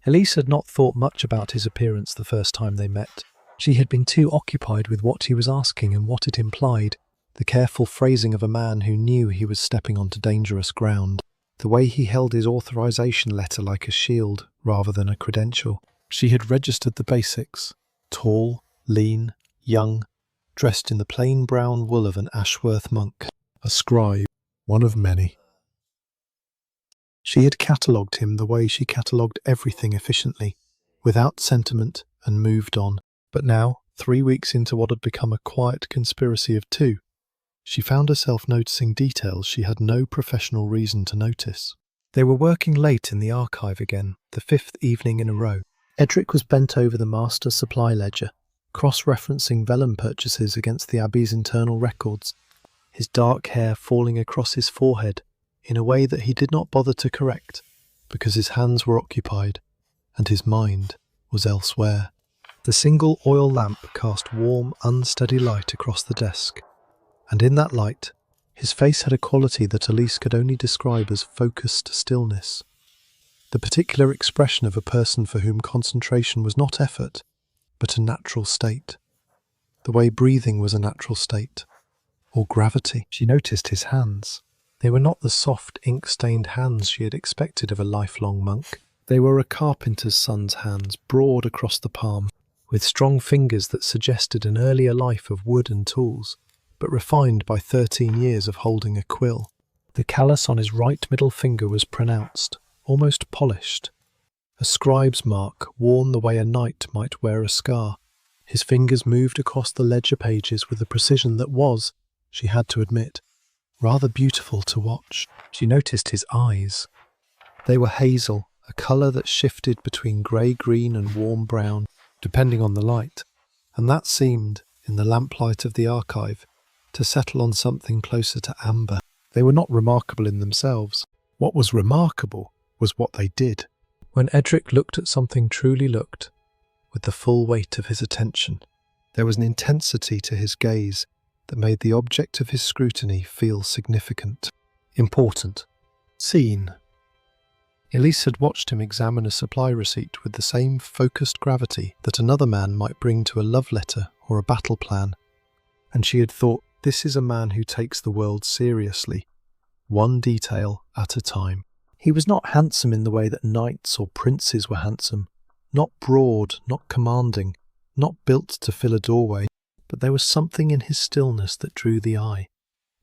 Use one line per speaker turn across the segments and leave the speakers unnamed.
Elysse had not thought much about his appearance the first time they met. She had been too occupied with what he was asking and what it implied, the careful phrasing of a man who knew he was stepping onto dangerous ground, the way he held his authorization letter like a shield rather than a credential. She had registered the basics: tall, lean, young, dressed in the plain brown wool of an Ashworth monk, a scribe, one of many. She had catalogued him the way she catalogued everything efficiently, without sentiment, and moved on. But now, 3 weeks into what had become a quiet conspiracy of two, she found herself noticing details she had no professional reason to notice. They were working late in the archive again, the 5th evening in a row. Edric was bent over the master supply ledger, cross-referencing vellum purchases against the Abbey's internal records, his dark hair falling across his forehead in a way that he did not bother to correct, because his hands were occupied and his mind was elsewhere. The single oil lamp cast warm, unsteady light across the desk, and in that light, his face had a quality that Elysse could only describe as focused stillness, the particular expression of a person for whom concentration was not effort, but a natural state, the way breathing was a natural state, or gravity. She noticed his hands. They were not the soft, ink-stained hands she had expected of a lifelong monk. They were a carpenter's son's hands, broad across the palm, with strong fingers that suggested an earlier life of wood and tools, but refined by 13 years of holding a quill. The callus on his right middle finger was pronounced, almost polished, a scribe's mark worn the way a knight might wear a scar. His fingers moved across the ledger pages with a precision that was, she had to admit, rather beautiful to watch. She noticed his eyes. They were hazel, a colour that shifted between grey-green and warm brown, depending on the light, and that seemed, in the lamplight of the archive, to settle on something closer to amber. They were not remarkable in themselves. What was remarkable was what they did. When Edric looked at something, truly looked, with the full weight of his attention, there was an intensity to his gaze that made the object of his scrutiny feel significant, important, seen. Elysse had watched him examine a supply receipt with the same focused gravity that another man might bring to a love letter or a battle plan, and she had thought, this is a man who takes the world seriously, one detail at a time. He was not handsome in the way that knights or princes were handsome, not broad, not commanding, not built to fill a doorway, but there was something in his stillness that drew the eye,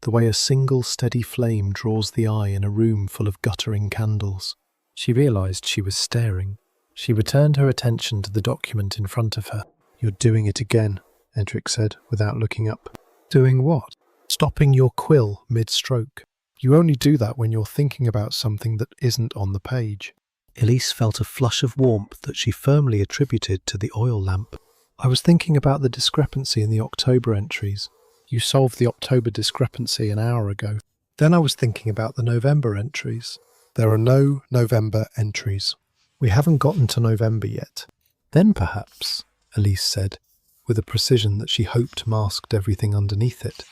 the way a single steady flame draws the eye in a room full of guttering candles. She realised she was staring. She returned her attention to the document in front of her. "You're doing it again," Edric said, without looking up. "Doing what?" "Stopping your quill mid-stroke. You only do that when you're thinking about something that isn't on the page." Elysse felt a flush of warmth that she firmly attributed to the oil lamp. "I was thinking about the discrepancy in the October entries. You solved the October discrepancy an hour ago. Then I was thinking about the November entries." "There are no November entries. We haven't gotten to November yet." "Then perhaps," Elysse said, with a precision that she hoped masked everything underneath it,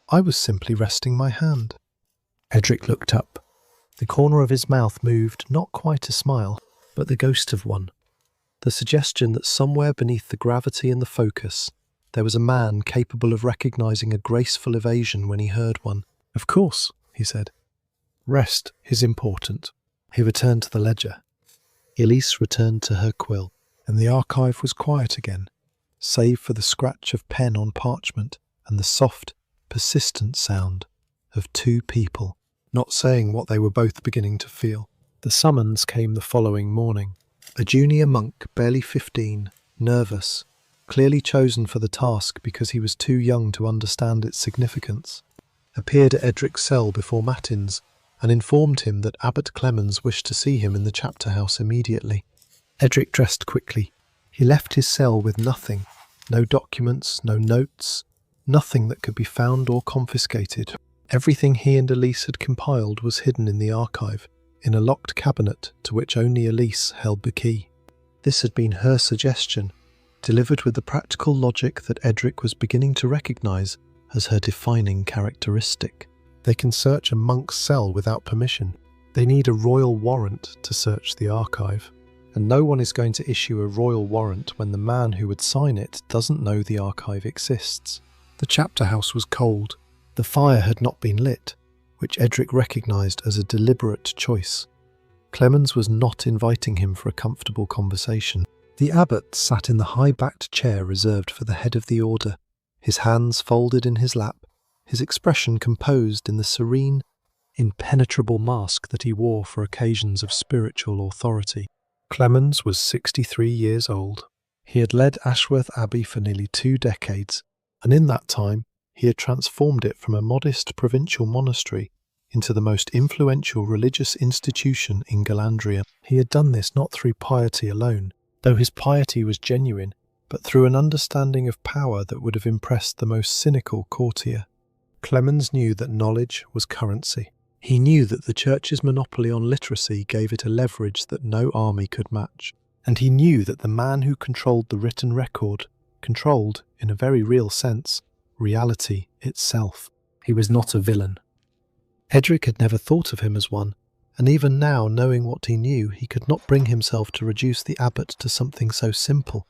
"I was simply resting my hand." Edric looked up. The corner of his mouth moved, not quite a smile, but the ghost of one. The suggestion that somewhere beneath the gravity and the focus, there was a man capable of recognising a graceful evasion when he heard one. "Of course," he said. "Rest is important." He returned to the ledger. Elysse returned to her quill, and the archive was quiet again, save for the scratch of pen on parchment and the soft, persistent sound of two people not saying what they were both beginning to feel. The summons came the following morning. A junior monk, barely 15, nervous, clearly chosen for the task because he was too young to understand its significance, appeared at Edric's cell before matins and informed him that Abbot Clemens wished to see him in the chapter house immediately. Edric dressed quickly. He left his cell with nothing, no documents, no notes, nothing that could be found or confiscated. Everything he and Elysse had compiled was hidden in the archive, in a locked cabinet to which only Elysse held the key. This had been her suggestion, delivered with the practical logic that Edric was beginning to recognise as her defining characteristic. They can search a monk's cell without permission. They need a royal warrant to search the archive. and no one is going to issue a royal warrant when the man who would sign it doesn't know the archive exists. The chapter house was cold. The fire had not been lit, which Edric recognised as a deliberate choice. Clemens was not inviting him for a comfortable conversation. The abbot sat in the high-backed chair reserved for the head of the order, his hands folded in his lap, his expression composed in the serene, impenetrable mask that he wore for occasions of spiritual authority. Clemens was 63 years old. He had led Ashworth Abbey for nearly 2 decades, and in that time he had transformed it from a modest provincial monastery into the most influential religious institution in Galandria. He had done this not through piety alone, though his piety was genuine, but through an understanding of power that would have impressed the most cynical courtier. Clemens knew that knowledge was currency. He knew that the Church's monopoly on literacy gave it a leverage that no army could match. And he knew that the man who controlled the written record controlled, in a very real sense, reality itself. He was not a villain. Edric had never thought of him as one, and even now, knowing what he knew, he could not bring himself to reduce the abbot to something so simple.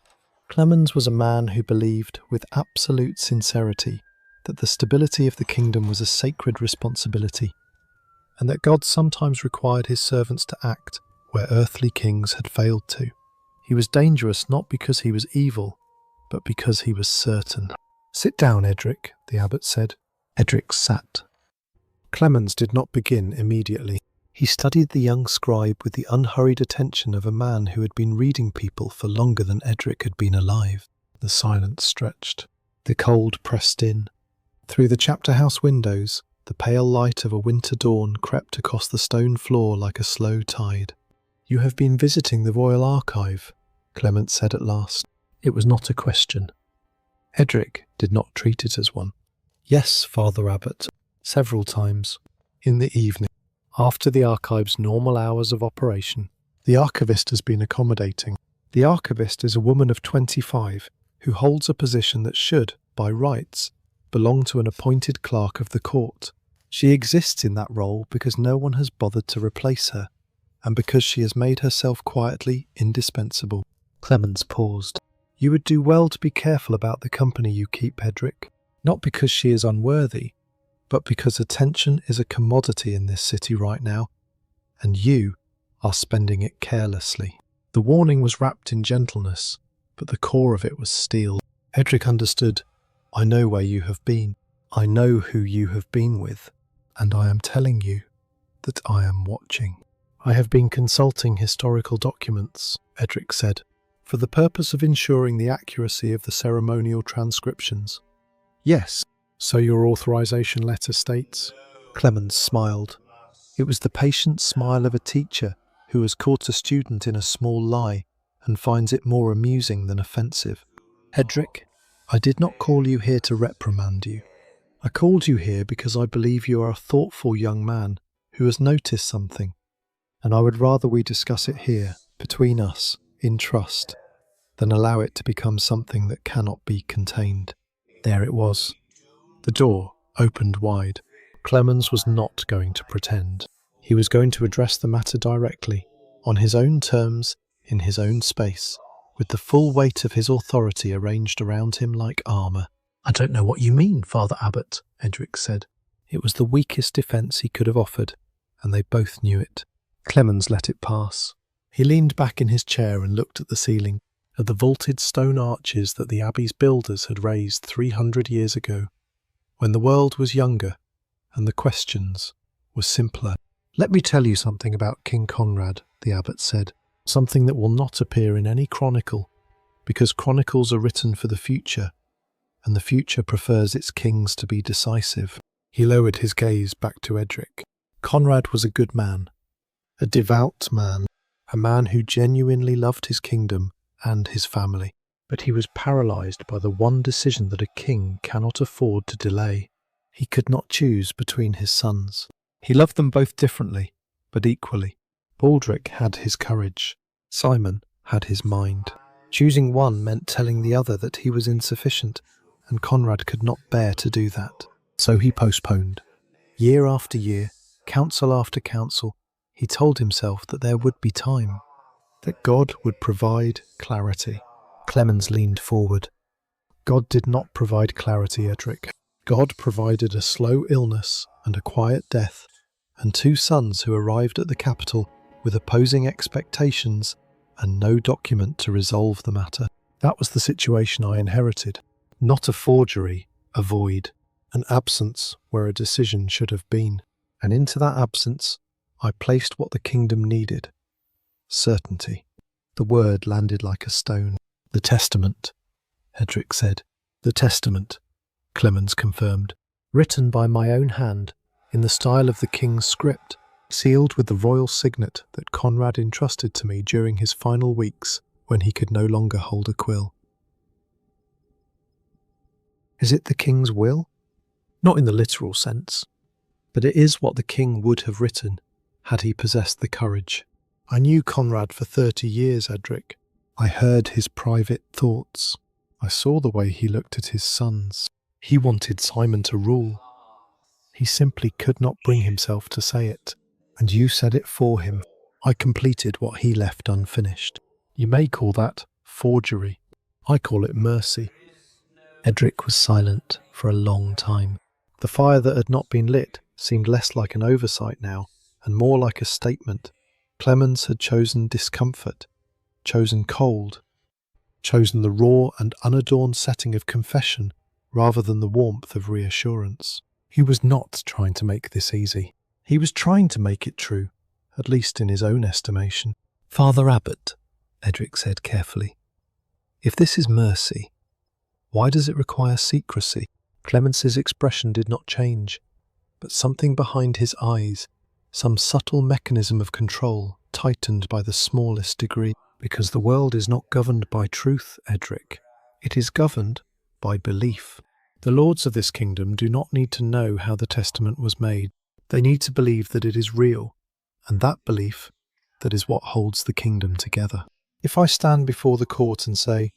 Clemens was a man who believed, with absolute sincerity, that the stability of the kingdom was a sacred responsibility, and that God sometimes required his servants to act where earthly kings had failed to. He was dangerous not because he was evil, but because he was certain. "Sit down, Edric," the abbot said. Edric sat. Clemens did not begin immediately. He studied the young scribe with the unhurried attention of a man who had been reading people for longer than Edric had been alive. The silence stretched. The cold pressed in. Through the chapter house windows, the pale light of a winter dawn crept across the stone floor like a slow tide. "You have been visiting the Royal Archive," Clemens said at last. It was not a question. Edric did not treat it as one. "Yes, Father Abbot, several times. In the evening, after the archive's normal hours of operation. The archivist has been accommodating. The archivist is a woman of 25 who holds a position that should, by rights, belong to an appointed clerk of the court. She exists in that role because no one has bothered to replace her, and because she has made herself quietly indispensable." Clemens paused. "You would do well to be careful about the company you keep, Edric. Not because she is unworthy, but because attention is a commodity in this city right now, and you are spending it carelessly." The warning was wrapped in gentleness, but the core of it was steel. Edric understood. "I know where you have been. I know who you have been with, and I am telling you that I am watching." "I have been consulting historical documents," Edric said, "for the purpose of ensuring the accuracy of the ceremonial transcriptions." "Yes, so your authorization letter states?" Clemens smiled. It was the patient smile of a teacher who has caught a student in a small lie and finds it more amusing than offensive. "Edric, I did not call you here to reprimand you. I called you here because I believe you are a thoughtful young man who has noticed something, and I would rather we discuss it here, between us, in trust, than allow it to become something that cannot be contained." There it was. The door opened wide. Clemens was not going to pretend. He was going to address the matter directly, on his own terms, in his own space, with the full weight of his authority arranged around him like armour. "I don't know what you mean, Father Abbot," Edric said. It was the weakest defence he could have offered, and they both knew it. Clemens let it pass. He leaned back in his chair and looked at the ceiling, at the vaulted stone arches that the Abbey's builders had raised 300 years ago, when the world was younger and the questions were simpler. "Let me tell you something about King Conrad," the abbot said, "something that will not appear in any chronicle, because chronicles are written for the future, and the future prefers its kings to be decisive." He lowered his gaze back to Edric. Conrad was a good man, a devout man, a man who genuinely loved his kingdom and his family, but he was paralysed by the one decision that a king cannot afford to delay. He could not choose between his sons. He loved them both differently, but equally. Baldric had his courage. Simon had his mind. Choosing one meant telling the other that he was insufficient, and Conrad could not bear to do that. So he postponed. Year after year, council after council, he told himself that there would be time. that God would provide clarity. Clemens leaned forward. God did not provide clarity, Edric. God provided a slow illness and a quiet death, and 2 sons who arrived at the capital with opposing expectations and no document to resolve the matter. That was the situation I inherited. Not a forgery, a void, an absence where a decision should have been. And into that absence, I placed what the kingdom needed. Certainty. The word landed like a stone. The testament, Edric said. The testament, Clemens confirmed. Written by my own hand, in the style of the king's script, sealed with the royal signet that Conrad entrusted to me during his final weeks when he could no longer hold a quill. Is it the king's will? Not in the literal sense, but it is what the king would have written had he possessed the courage. I knew Conrad for 30 years, Edric. I heard his private thoughts. I saw the way he looked at his sons. He wanted Simon to rule. He simply could not bring himself to say it. And you said it for him. I completed what he left unfinished. You may call that forgery. I call it mercy. Edric was silent for a long time. The fire that had not been lit seemed less like an oversight now, and more like a statement. Clemens had chosen discomfort, chosen cold, chosen the raw and unadorned setting of confession rather than the warmth of reassurance. He was not trying to make this easy. He was trying to make it true, at least in his own estimation. Father Abbot, Edric said carefully, if this is mercy, why does it require secrecy? Clemens's expression did not change, but something behind his eyes, some subtle mechanism of control, tightened by the smallest degree. Because the world is not governed by truth, Edric. It is governed by belief. The lords of this kingdom do not need to know how the testament was made. They need to believe that it is real, and that belief, that is what holds the kingdom together. If I stand before the court and say,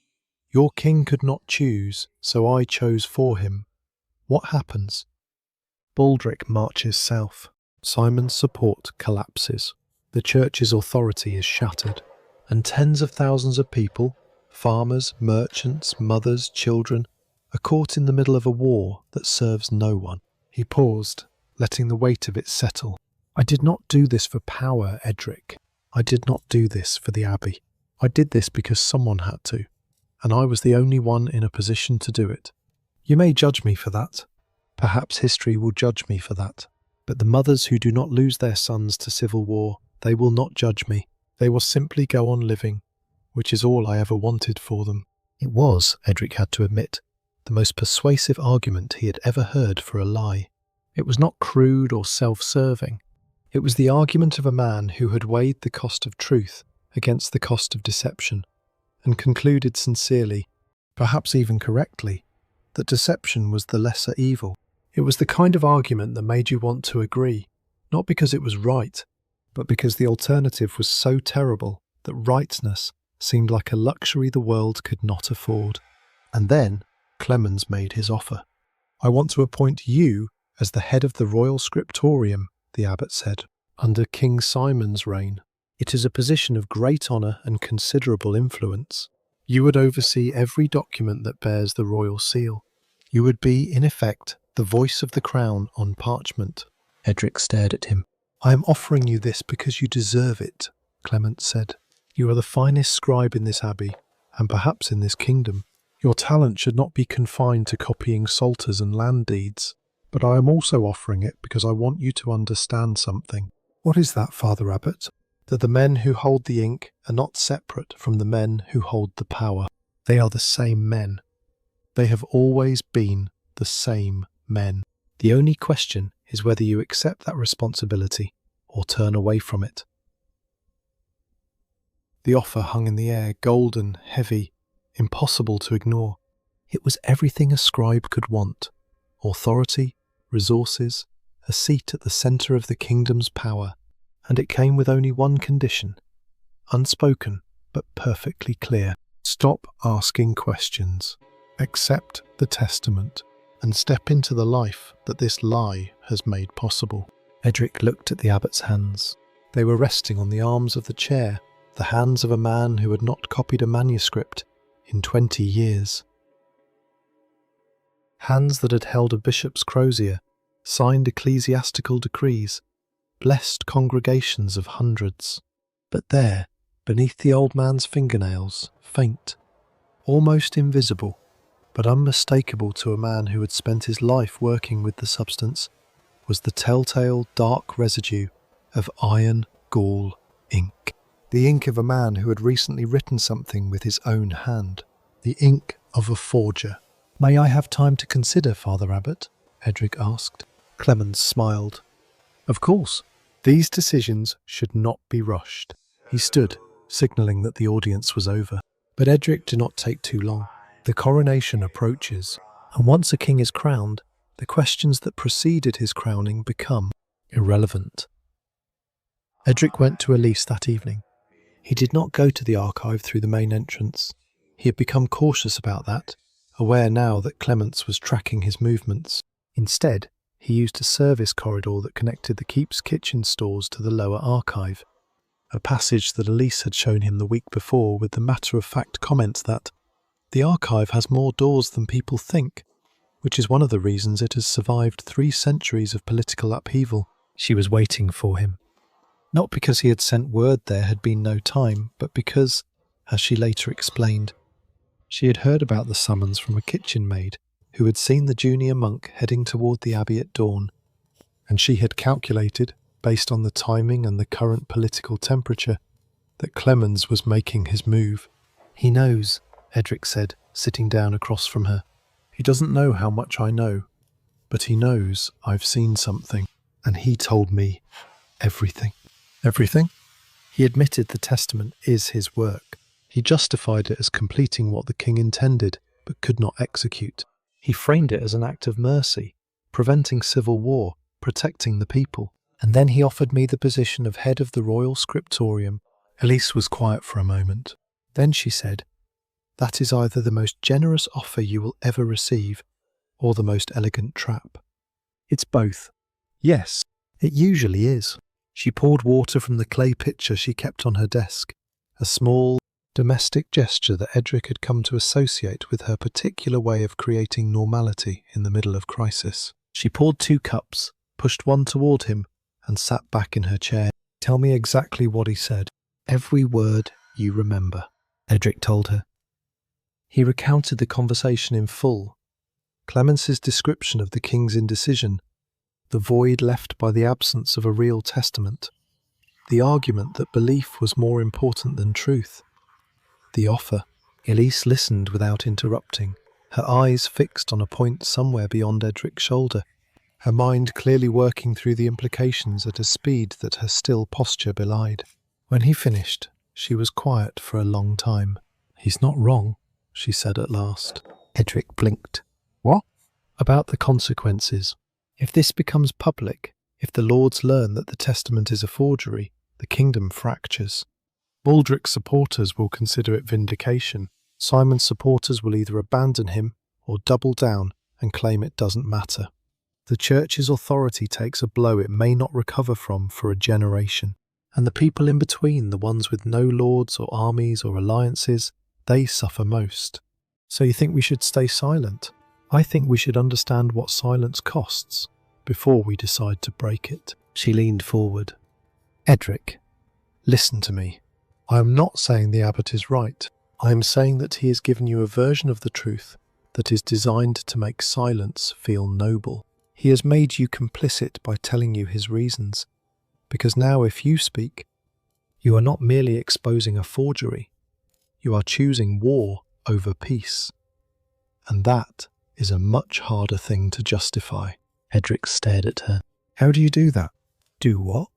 your king could not choose, so I chose for him, what happens? Baldric marches south. Simon's support collapses. The church's authority is shattered. And tens of thousands of people, farmers, merchants, mothers, children, are caught in the middle of a war that serves no one. He paused, letting the weight of it settle. I did not do this for power, Edric. I did not do this for the Abbey. I did this because someone had to, and I was the only one in a position to do it. You may judge me for that. Perhaps history will judge me for that. But the mothers who do not lose their sons to civil war, they will not judge me. They will simply go on living, which is all I ever wanted for them. It was, Edric had to admit, the most persuasive argument he had ever heard for a lie. It was not crude or self-serving. It was the argument of a man who had weighed the cost of truth against the cost of deception, and concluded sincerely, perhaps even correctly, that deception was the lesser evil. It was the kind of argument that made you want to agree, not because it was right, but because the alternative was so terrible that rightness seemed like a luxury the world could not afford. And then Clemens made his offer. I want to appoint you as the head of the royal scriptorium, the abbot said, under King Simon's reign. It is a position of great honour and considerable influence. You would oversee every document that bears the royal seal. You would be, in effect, the voice of the crown on parchment. Edric stared at him. I am offering you this because you deserve it, Clement said. You are the finest scribe in this abbey, and perhaps in this kingdom. Your talent should not be confined to copying psalters and land deeds. But I am also offering it because I want you to understand something. What is that, Father Abbot? That the men who hold the ink are not separate from the men who hold the power. They are the same men. They have always been the same men. The only question is whether you accept that responsibility or turn away from it. The offer hung in the air, golden, heavy, impossible to ignore. It was everything a scribe could want: authority, resources, a seat at the centre of the kingdom's power, and it came with only one condition, unspoken but perfectly clear. Stop asking questions, accept the testament, and step into the life that this lie has made possible. Edric looked at the abbot's hands. They were resting on the arms of the chair the hands of a man who had not copied a manuscript in 20 years. Hands that had held a bishop's crozier, signed ecclesiastical decrees, blessed congregations of hundreds. But there, beneath the old man's fingernails, faint, almost invisible, but unmistakable to a man who had spent his life working with the substance, was the telltale dark residue of iron gall ink. The ink of a man who had recently written something with his own hand. The ink of a forger. "May I have time to consider, Father Abbot?" Edric asked. Clemens smiled. "Of course. These decisions should not be rushed." He stood, signalling that the audience was over. But Edric did not take too long. The coronation approaches, and once a king is crowned, the questions that preceded his crowning become irrelevant. Edric went to Elysse that evening. He did not go to the archive through the main entrance. He had become cautious about that, aware now that Clemens was tracking his movements. Instead, he used a service corridor that connected the keep's kitchen stores to the lower archive, a passage that Elysse had shown him the week before with the matter-of-fact comment that the archive has more doors than people think, which is one of the reasons it has survived 3 centuries of political upheaval. She was waiting for him. Not because he had sent word there had been no time, but because, as she later explained, she had heard about the summons from a kitchen maid who had seen the junior monk heading toward the abbey at dawn, and she had calculated, based on the timing and the current political temperature, that Clemens was making his move. "He knows," Edric said, sitting down across from her. "He doesn't know how much I know, but he knows I've seen something, and he told me everything." Everything? He admitted the testament is his work. He justified it as completing what the king intended, but could not execute. He framed it as an act of mercy, preventing civil war, protecting the people. And then he offered me the position of head of the royal scriptorium. Elysse was quiet for a moment. Then she said, "That is either the most generous offer you will ever receive, or the most elegant trap." "It's both." "Yes, it usually is." She poured water from the clay pitcher she kept on her desk, a small, domestic gesture that Edric had come to associate with her particular way of creating normality in the middle of crisis. She poured 2 cups, pushed one toward him, and sat back in her chair. "Tell me exactly what he said." "Every word you remember," Edric told her. He recounted the conversation in full. Clemens's description of the king's indecision, the void left by the absence of a real testament, the argument that belief was more important than truth, the offer. Elysse listened without interrupting, her eyes fixed on a point somewhere beyond Edric's shoulder, her mind clearly working through the implications at a speed that her still posture belied. When he finished, she was quiet for a long time. "He's not wrong," she said at last. Edric blinked. "What?" "About the consequences. If this becomes public, if the lords learn that the testament is a forgery, the kingdom fractures. Baldric's supporters will consider it vindication. Simon's supporters will either abandon him or double down and claim it doesn't matter. The church's authority takes a blow it may not recover from for a generation. And the people in between, the ones with no lords or armies or alliances, they suffer most. So you think we should stay silent? I think we should understand what silence costs before we decide to break it." She leaned forward. "Edric, listen to me. I am not saying the abbot is right. I am saying that he has given you a version of the truth that is designed to make silence feel noble. He has made you complicit by telling you his reasons, because now if you speak, you are not merely exposing a forgery, you are choosing war over peace. And that is a much harder thing to justify." Edric stared at her. "How do you do that?" "Do what?"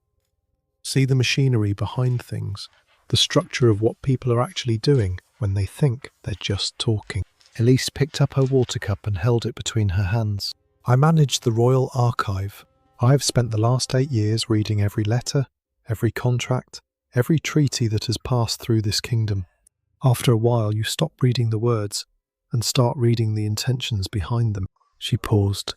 "See the machinery behind things, the structure of what people are actually doing when they think they're just talking." Elysse picked up her water cup and held it between her hands. "I manage the Royal Archive. I have spent the last 8 years reading every letter, every contract, every treaty that has passed through this kingdom. After a while you stop reading the words and start reading the intentions behind them." She paused.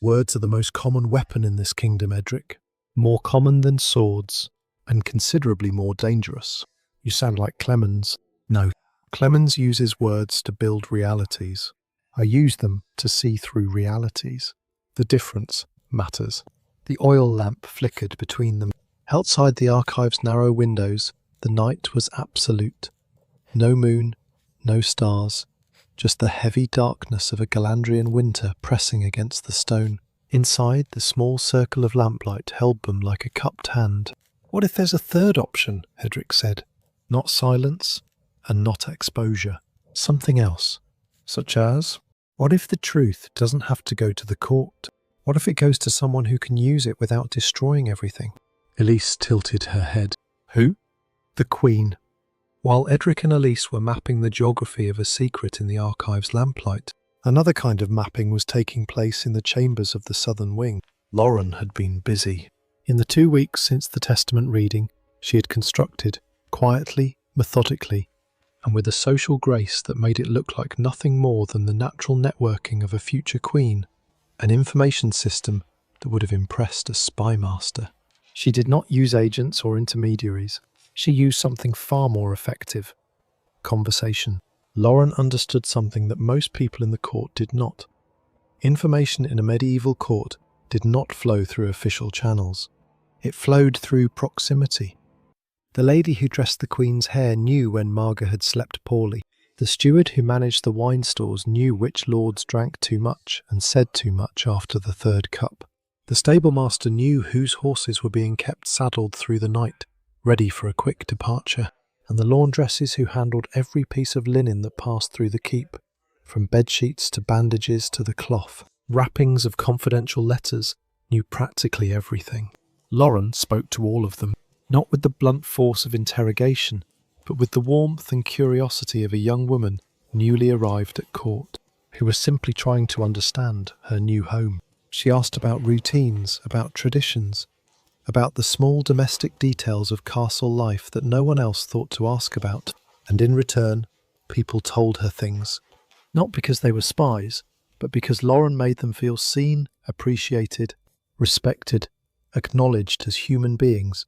"Words are the most common weapon in this kingdom, Edric. More common than swords, and considerably more dangerous. You sound like Clemens. No, Clemens uses words to build realities. I use them to see through realities. The difference matters. The oil lamp flickered between them. Outside the archive's narrow windows, the night was absolute. No moon, no stars, just the heavy darkness of a Galandrian winter pressing against the stone. Inside, the small circle of lamplight held them like a cupped hand. What if there's a third option? Edric said. Not silence, and not exposure. Something else. Such as? What if the truth doesn't have to go to the court? What if it goes to someone who can use it without destroying everything? Elysse tilted her head. Who? The Queen. While Edric and Elysse were mapping the geography of a secret in the archive's lamplight, another kind of mapping was taking place in the chambers of the southern wing. Lauren had been busy. In the 2 weeks since the testament reading, she had constructed, quietly, methodically, and with a social grace that made it look like nothing more than the natural networking of a future queen, an information system that would have impressed a spy master. She did not use agents or intermediaries. She used something far more effective. Conversation. Lauren understood something that most people in the court did not. Information in a medieval court did not flow through official channels. It flowed through proximity. The lady who dressed the Queen's hair knew when Marga had slept poorly. The steward who managed the wine stores knew which lords drank too much and said too much after the third cup. The stablemaster knew whose horses were being kept saddled through the night, ready for a quick departure, and the laundresses who handled every piece of linen that passed through the keep, from bedsheets to bandages to the cloth, wrappings of confidential letters, knew practically everything. Lauren spoke to all of them, not with the blunt force of interrogation, but with the warmth and curiosity of a young woman newly arrived at court, who was simply trying to understand her new home. She asked about routines, about traditions, about the small domestic details of castle life that no one else thought to ask about, and in return, people told her things. Not because they were spies, but because Lauren made them feel seen, appreciated, respected, acknowledged as human beings,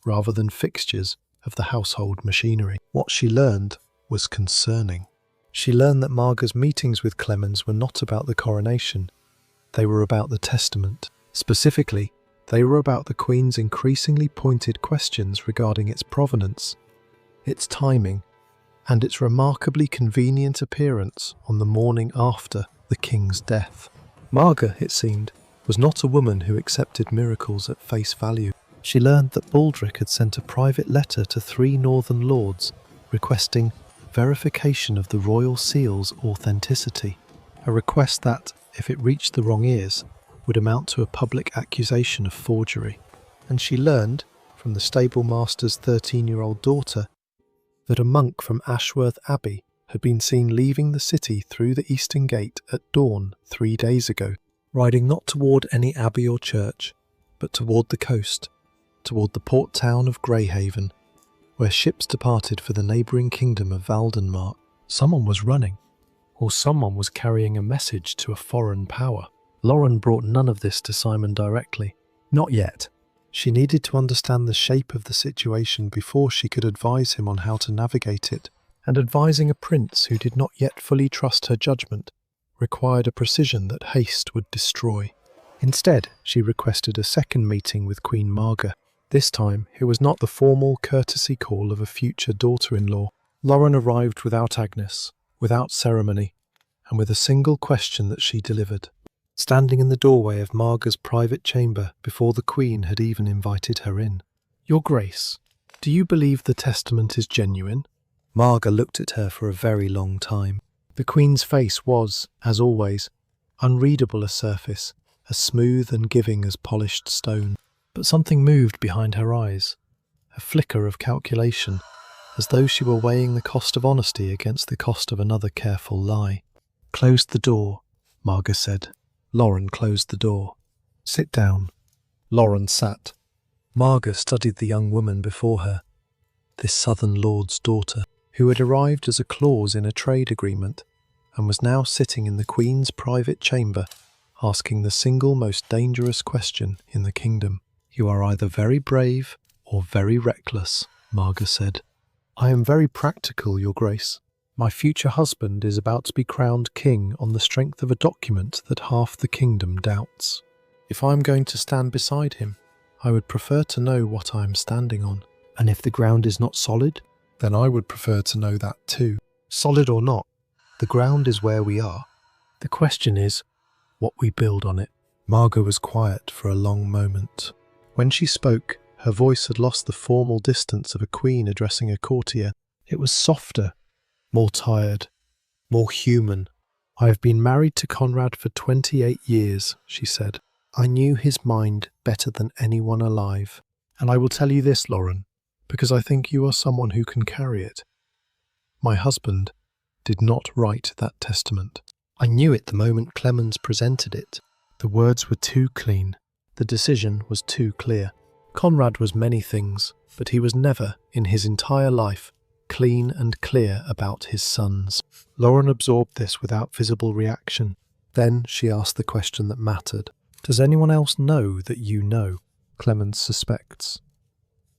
rather than fixtures of the household machinery. What she learned was concerning. She learned that Marga's meetings with Clemens were not about the coronation. They were about the testament. Specifically, they were about the Queen's increasingly pointed questions regarding its provenance, its timing, and its remarkably convenient appearance on the morning after the King's death. Marga, it seemed, was not a woman who accepted miracles at face value. She learned that Baldric had sent a private letter to 3 northern lords requesting verification of the royal seal's authenticity, a request that, if it reached the wrong ears, would amount to a public accusation of forgery. And she learned, from the stablemaster's 13-year-old daughter, that a monk from Ashworth Abbey had been seen leaving the city through the eastern gate at dawn 3 days ago, riding not toward any abbey or church, but toward the coast, toward the port town of Greyhaven, where ships departed for the neighbouring kingdom of Valdenmark. Someone was running, or someone was carrying a message to a foreign power. Lauren brought none of this to Simon directly. Not yet. She needed to understand the shape of the situation before she could advise him on how to navigate it, and advising a prince who did not yet fully trust her judgment required a precision that haste would destroy. Instead, she requested a second meeting with Queen Marga. This time, it was not the formal courtesy call of a future daughter-in-law. Lauren arrived without Agnes, without ceremony, and with a single question that she delivered, standing in the doorway of Marga's private chamber before the Queen had even invited her in. "Your Grace, do you believe the testament is genuine?" Marga looked at her for a very long time. The Queen's face was, as always, unreadable a surface, as smooth and giving as polished stone. But something moved behind her eyes, a flicker of calculation, as though she were weighing the cost of honesty against the cost of another careful lie. "Close the door," Marga said. Lauren closed the door. "Sit down." Lauren sat. Marga studied the young woman before her, this southern lord's daughter, who had arrived as a clause in a trade agreement and was now sitting in the Queen's private chamber, asking the single most dangerous question in the kingdom. "You are either very brave or very reckless," Marga said. I am very practical, Your Grace. My future husband is about to be crowned king on the strength of a document that half the kingdom doubts. If I am going to stand beside him, I would prefer to know what I am standing on. And if the ground is not solid, then I would prefer to know that too. Solid or not, the ground is where we are. The question is what we build on it. Margot was quiet for a long moment. When she spoke, her voice had lost the formal distance of a queen addressing a courtier. It was softer, more tired, more human. I have been married to Conrad for 28 years, she said. I knew his mind better than anyone alive. And I will tell you this, Lauren, because I think you are someone who can carry it. My husband did not write that testament. I knew it the moment Clemens presented it. The words were too clean. The decision was too clear. Conrad was many things, but he was never, in his entire life, clean and clear about his sons. Lauren absorbed this without visible reaction. Then she asked the question that mattered. Does anyone else know that you know? Clemens suspects.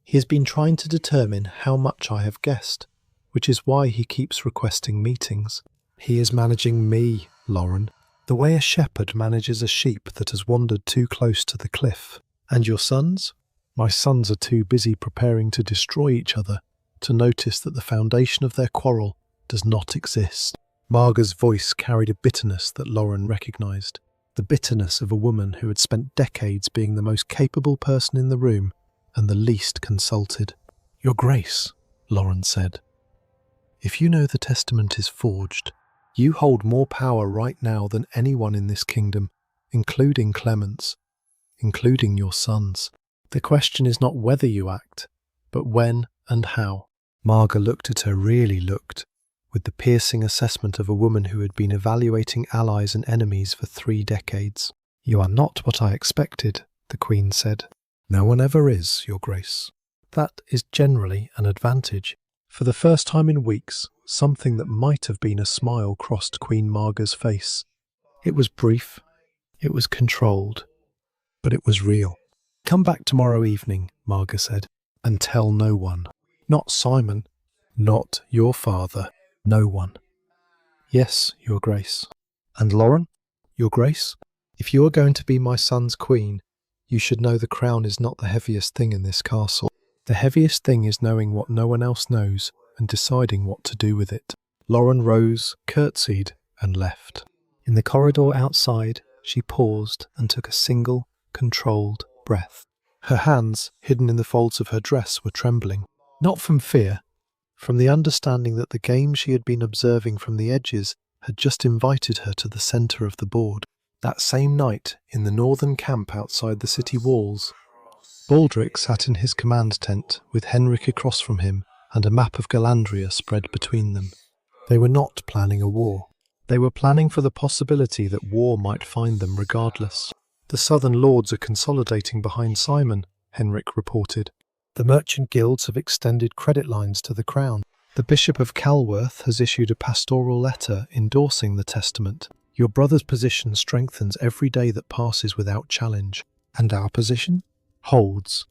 He has been trying to determine how much I have guessed, which is why he keeps requesting meetings. He is managing me, Lauren, the way a shepherd manages a sheep that has wandered too close to the cliff. And your sons? My sons are too busy preparing to destroy each other to notice that the foundation of their quarrel does not exist. Margot's voice carried a bitterness that Lauren recognised. The bitterness of a woman who had spent decades being the most capable person in the room and the least consulted. Your Grace, Lauren said, if you know the testament is forged, you hold more power right now than anyone in this kingdom, including Clemens, including your sons. The question is not whether you act, but when and how. Margot looked at her, really looked, with the piercing assessment of a woman who had been evaluating allies and enemies for 3 decades. You are not what I expected, the Queen said. No one ever is, Your Grace. That is generally an advantage. For the first time in weeks, something that might have been a smile crossed Queen Margot's face. It was brief, it was controlled, but it was real. Come back tomorrow evening, Margot said, and tell no one. Not Simon, not your father, no one. Yes, Your Grace. And Lauren, Your Grace, if you are going to be my son's queen, you should know the crown is not the heaviest thing in this castle. The heaviest thing is knowing what no one else knows and deciding what to do with it. Lauren rose, curtsied, and left. In the corridor outside, she paused and took a single, controlled breath. Her hands, hidden in the folds of her dress, were trembling. Not from fear, from the understanding that the game she had been observing from the edges had just invited her to the centre of the board. That same night, in the northern camp outside the city walls, Baldric sat in his command tent with Henrik across from him and a map of Galandria spread between them. They were not planning a war. They were planning for the possibility that war might find them regardless. The southern lords are consolidating behind Simon, Henrik reported. The merchant guilds have extended credit lines to the crown. The Bishop of Calworth has issued a pastoral letter endorsing the testament. Your brother's position strengthens every day that passes without challenge. And our position? Holds.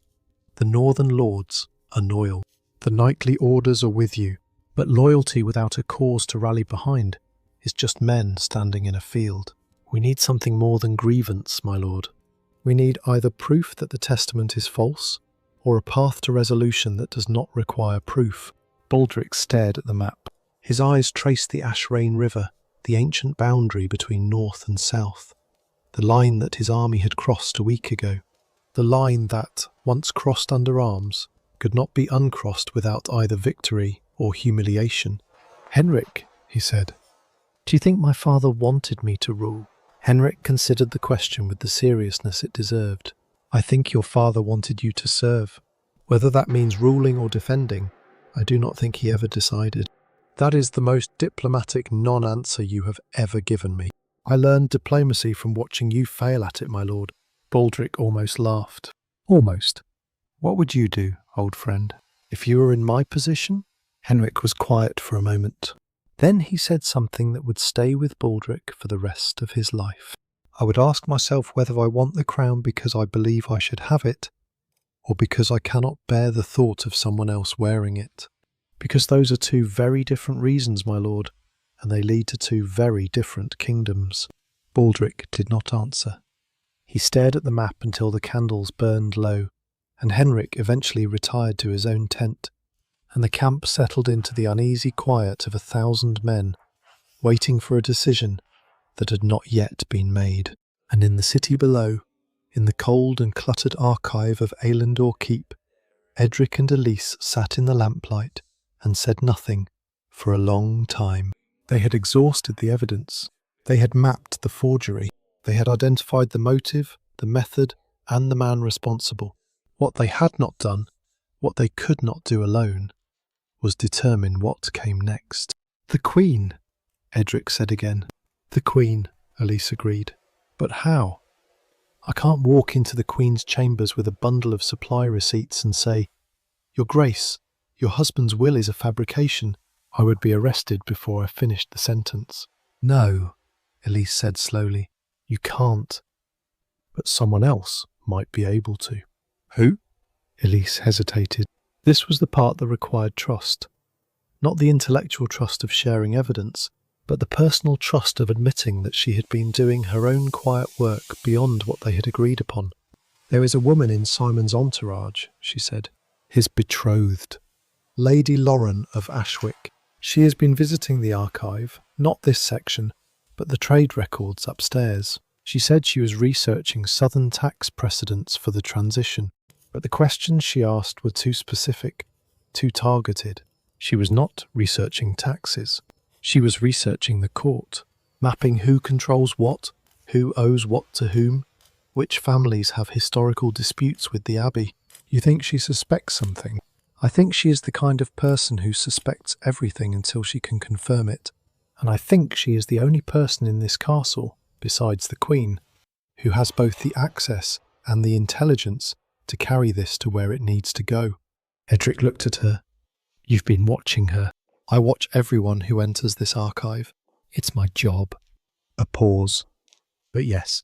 The northern lords are loyal. The knightly orders are with you, but loyalty without a cause to rally behind is just men standing in a field. We need something more than grievance, my lord. We need either proof that the testament is false, or a path to resolution that does not require proof. Baldric stared at the map. His eyes traced the Ashrain River, the ancient boundary between north and south, the line that his army had crossed a week ago. The line that, once crossed under arms, could not be uncrossed without either victory or humiliation. Henrik, he said, do you think my father wanted me to rule? Henrik considered the question with the seriousness it deserved. I think your father wanted you to serve. Whether that means ruling or defending, I do not think he ever decided. That is the most diplomatic non-answer you have ever given me. I learned diplomacy from watching you fail at it, my lord. Baldric almost laughed. Almost. What would you do, old friend, if you were in my position? Henrik was quiet for a moment. Then he said something that would stay with Baldric for the rest of his life. I would ask myself whether I want the crown because I believe I should have it, or because I cannot bear the thought of someone else wearing it. Because those are two very different reasons, my lord, and they lead to two very different kingdoms. Baldric did not answer. He stared at the map until the candles burned low, and Henrik eventually retired to his own tent, and the camp settled into the uneasy quiet of 1,000 men, waiting for a decision that had not yet been made. And in the city below, in the cold and cluttered archive of Eilendor Keep, Edric and Elysse sat in the lamplight and said nothing for a long time. They had exhausted the evidence. They had mapped the forgery. They had identified the motive, the method, and the man responsible. What they had not done, what they could not do alone, was determine what came next. "The Queen," Edric said again. "The Queen," Elysse agreed. "But how? I can't walk into the Queen's chambers with a bundle of supply receipts and say, 'Your Grace, your husband's will is a fabrication.' I would be arrested before I finished the sentence." "No," Elysse said slowly. "You can't. But someone else might be able to." "Who?" Elysse hesitated. This was the part that required trust. Not the intellectual trust of sharing evidence, but the personal trust of admitting that she had been doing her own quiet work beyond what they had agreed upon. "There is a woman in Simon's entourage," she said. "His betrothed. Lady Lauren of Ashwick. She has been visiting the archive, not this section, but the trade records upstairs. She said she was researching southern tax precedents for the transition, but the questions she asked were too specific, too targeted. She was not researching taxes. She was researching the court, mapping who controls what, who owes what to whom, which families have historical disputes with the Abbey. You think she suspects something? I think she is the kind of person who suspects everything until she can confirm it. And I think she is the only person in this castle, besides the Queen, who has both the access and the intelligence to carry this to where it needs to go." Edric looked at her. "You've been watching her." "I watch everyone who enters this archive. It's my job." A pause. "But yes,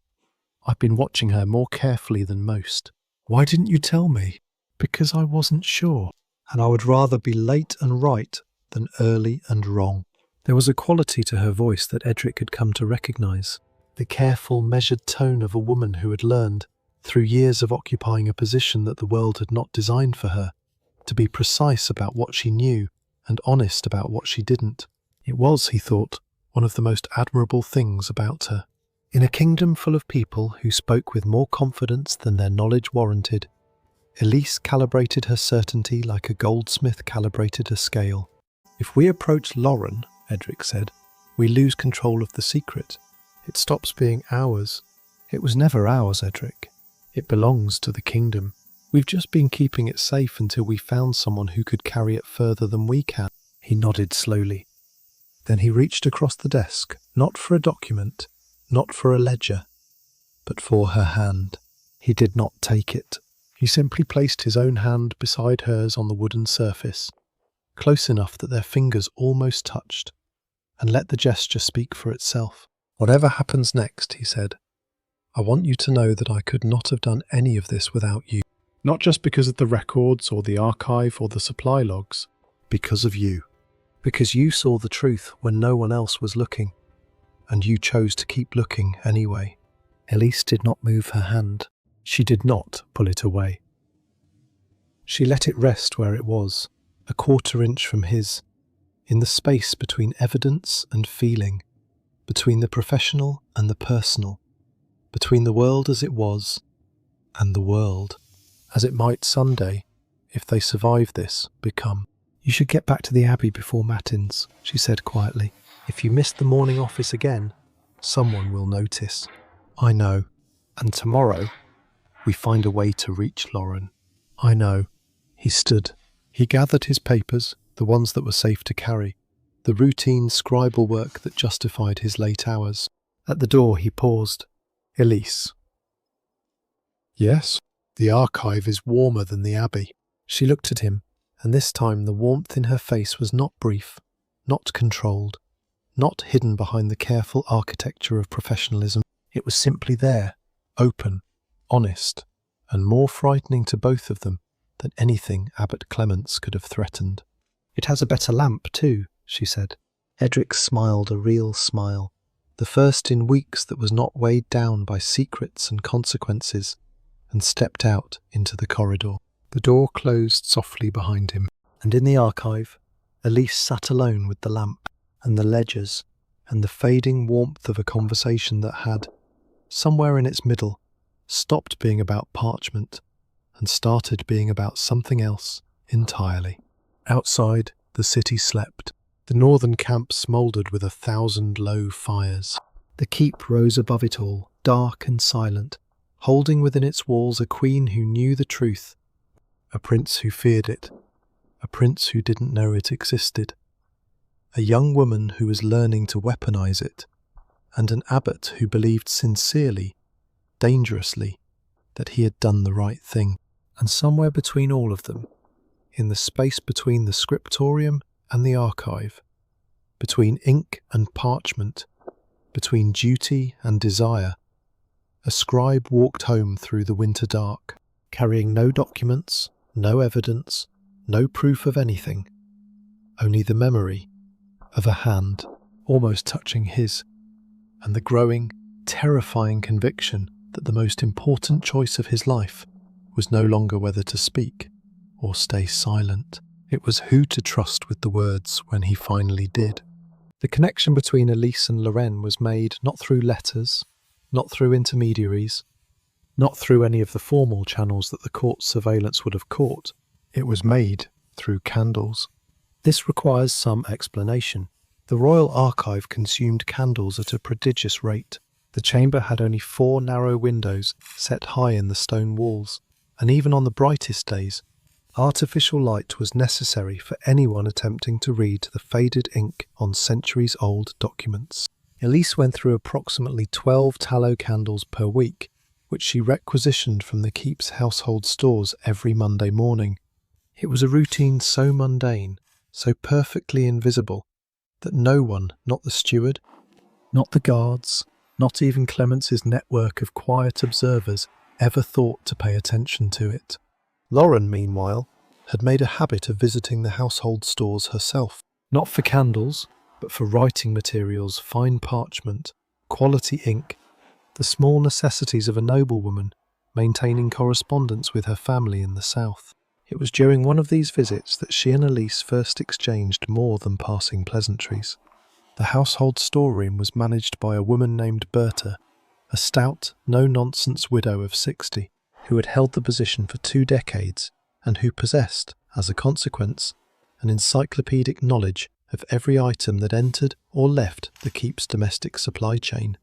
I've been watching her more carefully than most." "Why didn't you tell me?" "Because I wasn't sure, and I would rather be late and right than early and wrong." There was a quality to her voice that Edric had come to recognise, the careful, measured tone of a woman who had learned, through years of occupying a position that the world had not designed for her, to be precise about what she knew and honest about what she didn't. It was, he thought, one of the most admirable things about her. In a kingdom full of people who spoke with more confidence than their knowledge warranted, Elysse calibrated her certainty like a goldsmith calibrated a scale. "If we approach Lauren," Edric said, "we lose control of the secret. It stops being ours." "It was never ours, Edric. It belongs to the kingdom. We've just been keeping it safe until we found someone who could carry it further than we can." He nodded slowly. Then he reached across the desk, not for a document, not for a ledger, but for her hand. He did not take it. He simply placed his own hand beside hers on the wooden surface, close enough that their fingers almost touched, and let the gesture speak for itself. "Whatever happens next," he said, "I want you to know that I could not have done any of this without you. Not just because of the records or the archive or the supply logs, because of you. Because you saw the truth when no one else was looking, and you chose to keep looking anyway." Elysse did not move her hand. She did not pull it away. She let it rest where it was, a quarter inch from his, in the space between evidence and feeling, between the professional and the personal, between the world as it was and the world, as it might someday, if they survive this, become. "You should get back to the Abbey before matins," she said quietly. "If you miss the morning office again, someone will notice." "I know. And tomorrow, we find a way to reach Lauren." "I know." He stood. He gathered his papers, the ones that were safe to carry, the routine scribal work that justified his late hours. At the door he paused. "Elysse." "Yes?" "The archive is warmer than the Abbey." She looked at him, and this time the warmth in her face was not brief, not controlled, not hidden behind the careful architecture of professionalism. It was simply there, open, honest, and more frightening to both of them than anything Abbot Clements could have threatened. It has a better lamp too, she said. Edric smiled a real smile, the first in weeks that was not weighed down by secrets and consequences, and stepped out into the corridor. The door closed softly behind him, and in the archive, Elysse sat alone with the lamp and the ledgers and the fading warmth of a conversation that had, somewhere in its middle, stopped being about parchment and started being about something else entirely. Outside, the city slept. The northern camp smouldered with 1,000 low fires. The keep rose above it all, dark and silent, holding within its walls a queen who knew the truth, a prince who feared it, a prince who didn't know it existed, a young woman who was learning to weaponize it, and an abbot who believed sincerely, dangerously, that he had done the right thing. And somewhere between all of them, in the space between the scriptorium and the archive, between ink and parchment, between duty and desire, a scribe walked home through the winter dark, carrying no documents, no evidence, no proof of anything, only the memory of a hand almost touching his, and the growing, terrifying conviction that the most important choice of his life was no longer whether to speak or stay silent. It was who to trust with the words when he finally did. The connection between Elysse and Lorraine was made not through letters, not through intermediaries, not through any of the formal channels that the court's surveillance would have caught. It was made through candles. This requires some explanation. The Royal Archive consumed candles at a prodigious rate. The chamber had only 4 narrow windows set high in the stone walls, and even on the brightest days, artificial light was necessary for anyone attempting to read the faded ink on centuries-old documents. Elysse went through approximately 12 tallow candles per week, which she requisitioned from the keep's household stores every Monday morning. It was a routine so mundane, so perfectly invisible, that no one, not the steward, not the guards, not even Clemence's network of quiet observers, ever thought to pay attention to it. Lauren, meanwhile, had made a habit of visiting the household stores herself, not for candles, but for writing materials, fine parchment, quality ink, the small necessities of a noblewoman maintaining correspondence with her family in the south. It was during one of these visits that she and Elysse first exchanged more than passing pleasantries. The household storeroom was managed by a woman named Berta, a stout, no-nonsense widow of 60, who had held the position for 2 decades and who possessed, as a consequence, an encyclopedic knowledge of every item that entered or left the keep's domestic supply chain.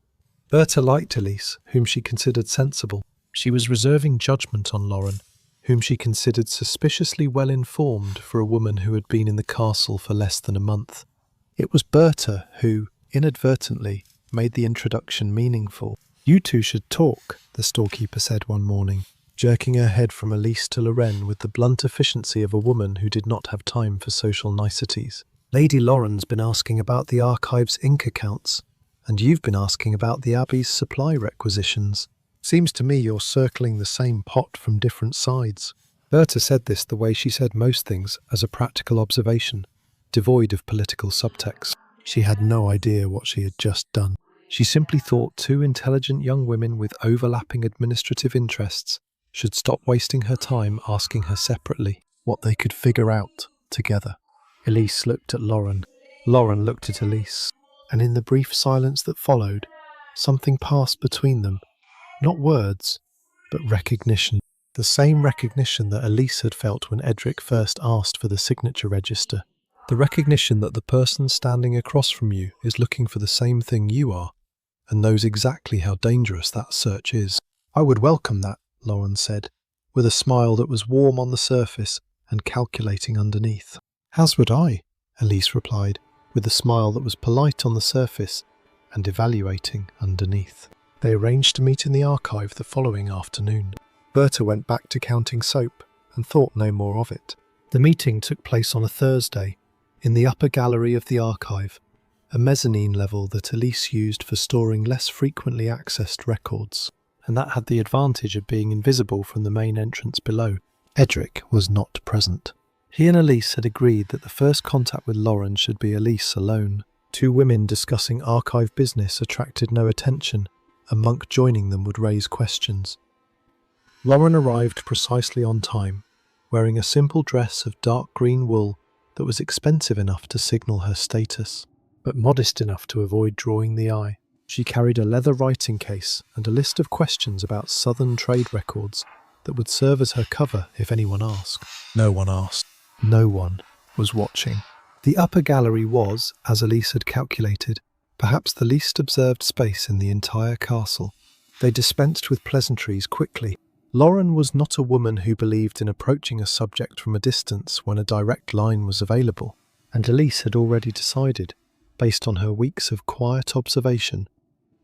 Berta liked Elysse, whom she considered sensible. She was reserving judgment on Lauren, whom she considered suspiciously well-informed for a woman who had been in the castle for less than a month. It was Berta who, inadvertently, made the introduction meaningful. "You two should talk," the storekeeper said one morning, jerking her head from Elysse to Lorraine with the blunt efficiency of a woman who did not have time for social niceties. "Lady Lauren's been asking about the archive's ink accounts, and you've been asking about the Abbey's supply requisitions. Seems to me you're circling the same pot from different sides." Berta said this the way she said most things, as a practical observation, devoid of political subtext. She had no idea what she had just done. She simply thought 2 intelligent young women with overlapping administrative interests should stop wasting her time asking her separately what they could figure out together. Elysse looked at Lauren. Lauren looked at Elysse. And in the brief silence that followed, something passed between them. Not words, but recognition. The same recognition that Elysse had felt when Edric first asked for the signature register. The recognition that the person standing across from you is looking for the same thing you are, and knows exactly how dangerous that search is. "I would welcome that," Lauren said, with a smile that was warm on the surface and calculating underneath. "As would I," Elysse replied, with a smile that was polite on the surface and evaluating underneath. They arranged to meet in the archive the following afternoon. Berta went back to counting soap and thought no more of it. The meeting took place on a Thursday, in the upper gallery of the archive, a mezzanine level that Elysse used for storing less frequently accessed records, and that had the advantage of being invisible from the main entrance below. Edric was not present. He and Elysse had agreed that the first contact with Lauren should be Elysse alone. Two women discussing archive business attracted no attention. A monk joining them would raise questions. Lauren arrived precisely on time, wearing a simple dress of dark green wool that was expensive enough to signal her status, but modest enough to avoid drawing the eye. She carried a leather writing case and a list of questions about Southern trade records that would serve as her cover if anyone asked. No one asked. No one was watching. The upper gallery was, as Elysse had calculated, perhaps the least observed space in the entire castle. They dispensed with pleasantries quickly. Lauren was not a woman who believed in approaching a subject from a distance when a direct line was available, and Elysse had already decided, based on her weeks of quiet observation,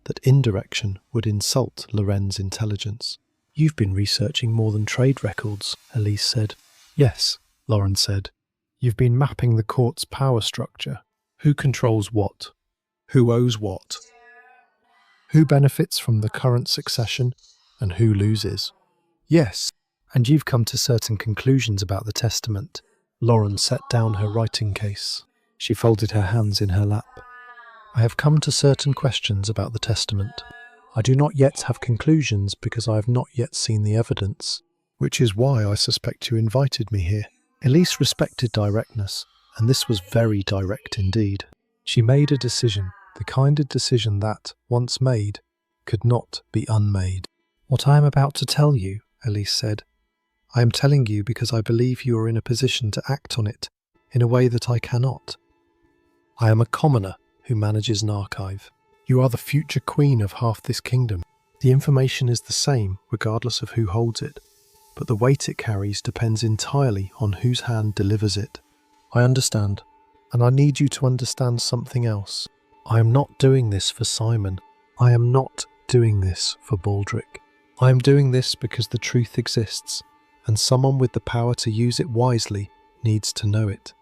that indirection would insult Loren's intelligence. "You've been researching more than trade records," Elysse said. "Yes," Lauren said. "You've been mapping the court's power structure. Who controls what? Who owes what? Who benefits from the current succession and who loses?" "Yes, and you've come to certain conclusions about the testament." Lauren set down her writing case. She folded her hands in her lap. "I have come to certain questions about the testament. I do not yet have conclusions because I have not yet seen the evidence, which is why I suspect you invited me here." Elysse respected directness, and this was very direct indeed. She made a decision, the kind of decision that, once made, could not be unmade. "What I am about to tell you," Elysse said, "I am telling you because I believe you are in a position to act on it in a way that I cannot. I am a commoner who manages an archive. You are the future queen of half this kingdom. The information is the same regardless of who holds it, but the weight it carries depends entirely on whose hand delivers it. I understand, and I need you to understand something else. I am not doing this for Simon. I am not doing this for Baldric. I am doing this because the truth exists, and someone with the power to use it wisely needs to know it."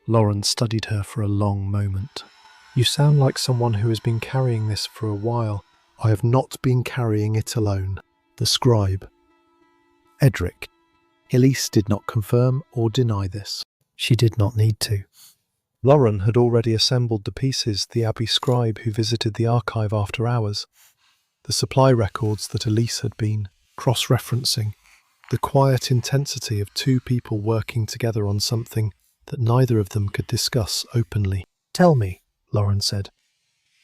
Lauren studied her for a long moment. "You sound like someone who has been carrying this for a while." "I have not been carrying it alone." The scribe, Edric. Elysse did not confirm or deny this. She did not need to. Lauren had already assembled the pieces, the abbey scribe who visited the archive after hours, the supply records that Elysse had been cross-referencing, the quiet intensity of two people working together on something that neither of them could discuss openly. "Tell me," Lauren said.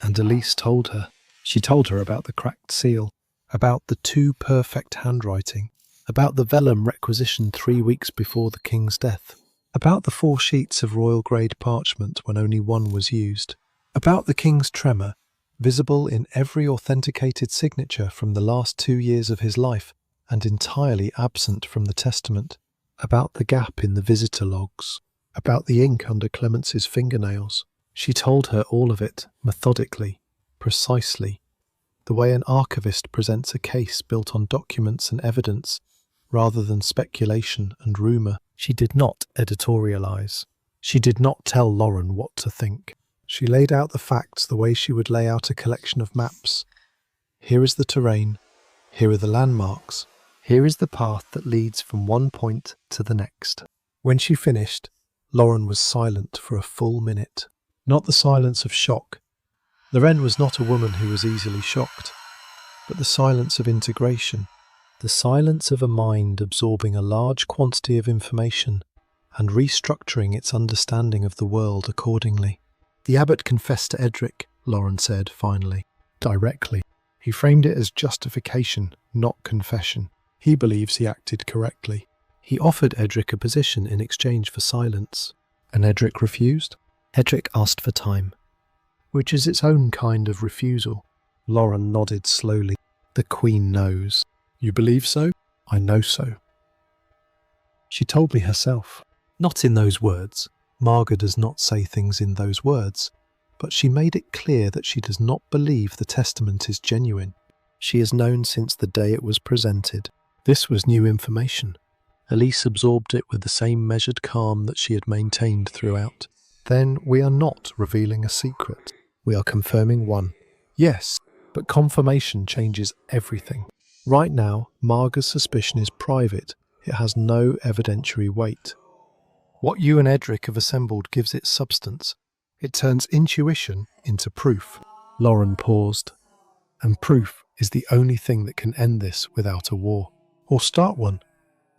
And Elysse told her. She told her about the cracked seal, about the too perfect handwriting, about the vellum requisitioned 3 weeks before the king's death, about the 4 sheets of royal-grade parchment when only one was used, about the king's tremor, visible in every authenticated signature from the last 2 years of his life and entirely absent from the testament, about the gap in the visitor logs, about the ink under Clemence's fingernails. She told her all of it, methodically, precisely, the way an archivist presents a case built on documents and evidence, rather than speculation and rumour. She did not editorialise. She did not tell Lauren what to think. She laid out the facts the way she would lay out a collection of maps. Here is the terrain. Here are the landmarks. Here is the path that leads from one point to the next. When she finished, Lauren was silent for a full minute. Not the silence of shock. Loren was not a woman who was easily shocked, but the silence of integration. The silence of a mind absorbing a large quantity of information and restructuring its understanding of the world accordingly. "The abbot confessed to Edric," Lauren said finally, directly. "He framed it as justification, not confession. He believes he acted correctly. He offered Edric a position in exchange for silence." "And Edric refused?" "Edric asked for time." "Which is its own kind of refusal." Lauren nodded slowly. "The Queen knows." "You believe so?" "I know so. She told me herself. Not in those words. Marga does not say things in those words, but she made it clear that she does not believe the testament is genuine. She has known since the day it was presented. This was new information. Elysse absorbed it with the same measured calm that she had maintained throughout. "Then we are not revealing a secret. We are confirming one." "Yes, but confirmation changes everything. Right now, Marga's suspicion is private. It has no evidentiary weight. What you and Edric have assembled gives it substance. It turns intuition into proof. Lauren paused. And proof is the only thing that can end this without a war. Or start one.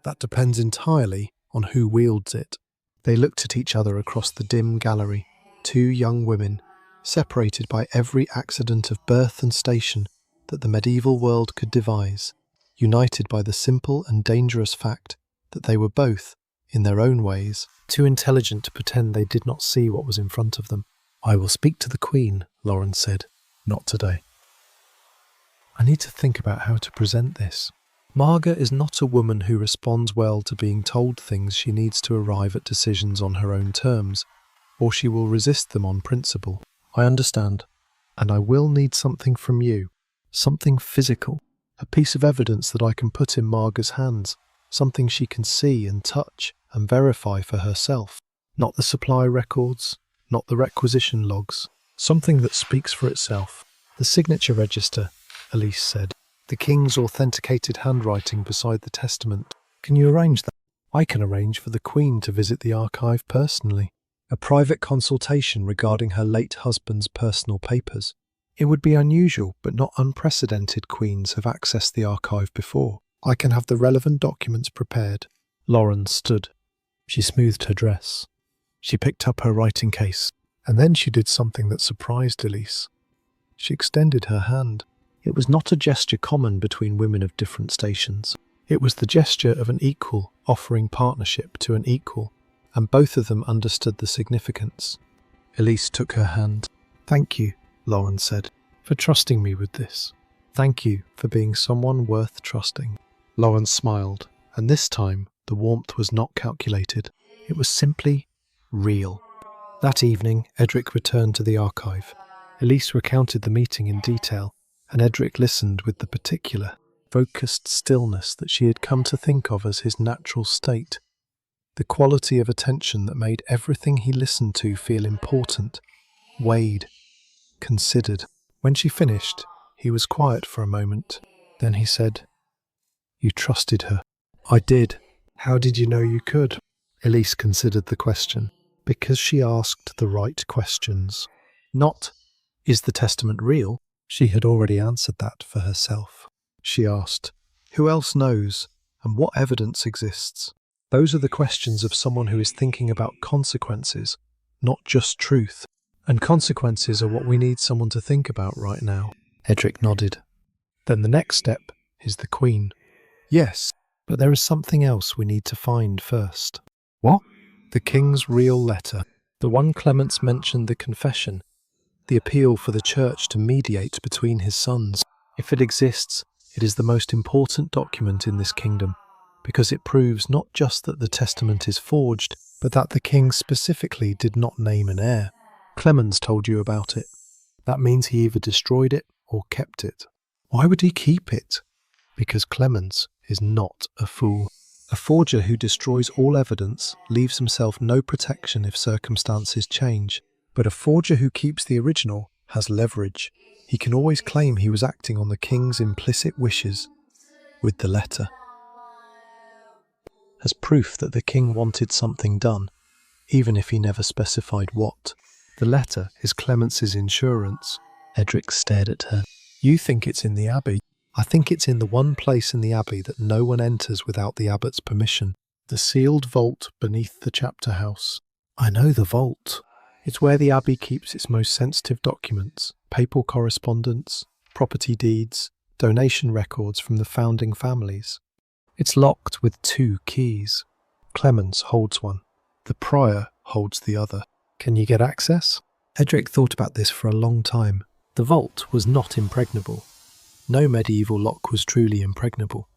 That depends entirely on who wields it. They looked at each other across the dim gallery, two young women, separated by every accident of birth and station that the medieval world could devise, united by the simple and dangerous fact that they were both, in their own ways, too intelligent to pretend they did not see what was in front of them. "I will speak to the Queen," Lauren said. "Not today. I need to think about how to present this. Marga is not a woman who responds well to being told things. She needs to arrive at decisions on her own terms, or she will resist them on principle." "I understand. And I will need something from you. Something physical. A piece of evidence that I can put in Marga's hands. Something she can see and touch and verify for herself. Not the supply records, not the requisition logs. Something that speaks for itself." "The signature register," Elysse said. "The king's authenticated handwriting beside the testament. Can you arrange that?" "I can arrange for the Queen to visit the archive personally. A private consultation regarding her late husband's personal papers. It would be unusual, but not unprecedented. Queens have accessed the archive before. I can have the relevant documents prepared." Lauren stood. She smoothed her dress. She picked up her writing case. And then she did something that surprised Elysse. She extended her hand. It was not a gesture common between women of different stations. It was the gesture of an equal offering partnership to an equal, and both of them understood the significance. Elysse took her hand. "Thank you," Lauren said, "for trusting me with this. Thank you for being someone worth trusting." Lauren smiled, and this time the warmth was not calculated. It was simply real. That evening, Edric returned to the archive. Elysse recounted the meeting in detail, and Edric listened with the particular, focused stillness that she had come to think of as his natural state. The quality of attention that made everything he listened to feel important, weighed, considered. When she finished, he was quiet for a moment. Then he said, "You trusted her." "I did." "How did you know you could?" Elysse considered the question. "Because she asked the right questions. Not, 'Is the testament real?' She had already answered that for herself. She asked, 'Who else knows, and what evidence exists?' Those are the questions of someone who is thinking about consequences, not just truth. And consequences are what we need someone to think about right now." Edric nodded. "Then the next step is the Queen." "Yes, but there is something else we need to find first." "What?" "The King's real letter. The one Clemens mentioned, the confession. The appeal for the Church to mediate between his sons. If it exists, it is the most important document in this kingdom, because it proves not just that the testament is forged, but that the king specifically did not name an heir. Clemens told you about it. That means he either destroyed it or kept it." "Why would he keep it?" "Because Clemens is not a fool. A forger who destroys all evidence leaves himself no protection if circumstances change. But a forger who keeps the original has leverage. He can always claim he was acting on the king's implicit wishes with the letter, as proof that the king wanted something done, even if he never specified what. The letter is Clemens's insurance." Edric stared at her. "You think it's in the abbey. I think it's in the one place in the abbey that no one enters without the abbot's permission. The sealed vault beneath the chapter house." "I know the vault. It's where the abbey keeps its most sensitive documents, papal correspondence, property deeds, donation records from the founding families. It's locked with 2 keys. Clemens holds one. The prior holds the other. Can you get access?" Edric thought about this for a long time. The vault was not impregnable. No medieval lock was truly impregnable.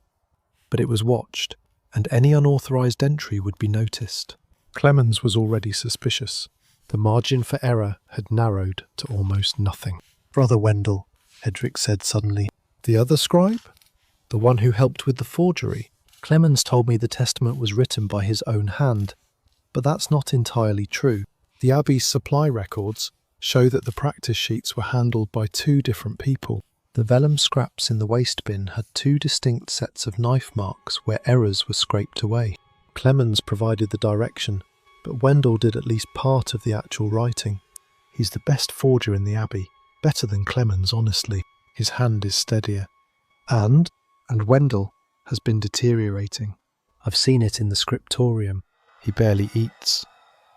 But it was watched, and any unauthorized entry would be noticed. Clemens was already suspicious. The margin for error had narrowed to almost nothing. "Brother Wendell," Edric said suddenly. "The other scribe? The one who helped with the forgery? Clemens told me the testament was written by his own hand, but that's not entirely true. The abbey's supply records show that the practice sheets were handled by 2 different people. The vellum scraps in the waste bin had 2 distinct sets of knife marks where errors were scraped away. Clemens provided the direction, but Wendell did at least part of the actual writing. He's the best forger in the Abbey, better than Clemens, honestly. His hand is steadier. And Wendell has been deteriorating. I've seen it in the scriptorium. He barely eats.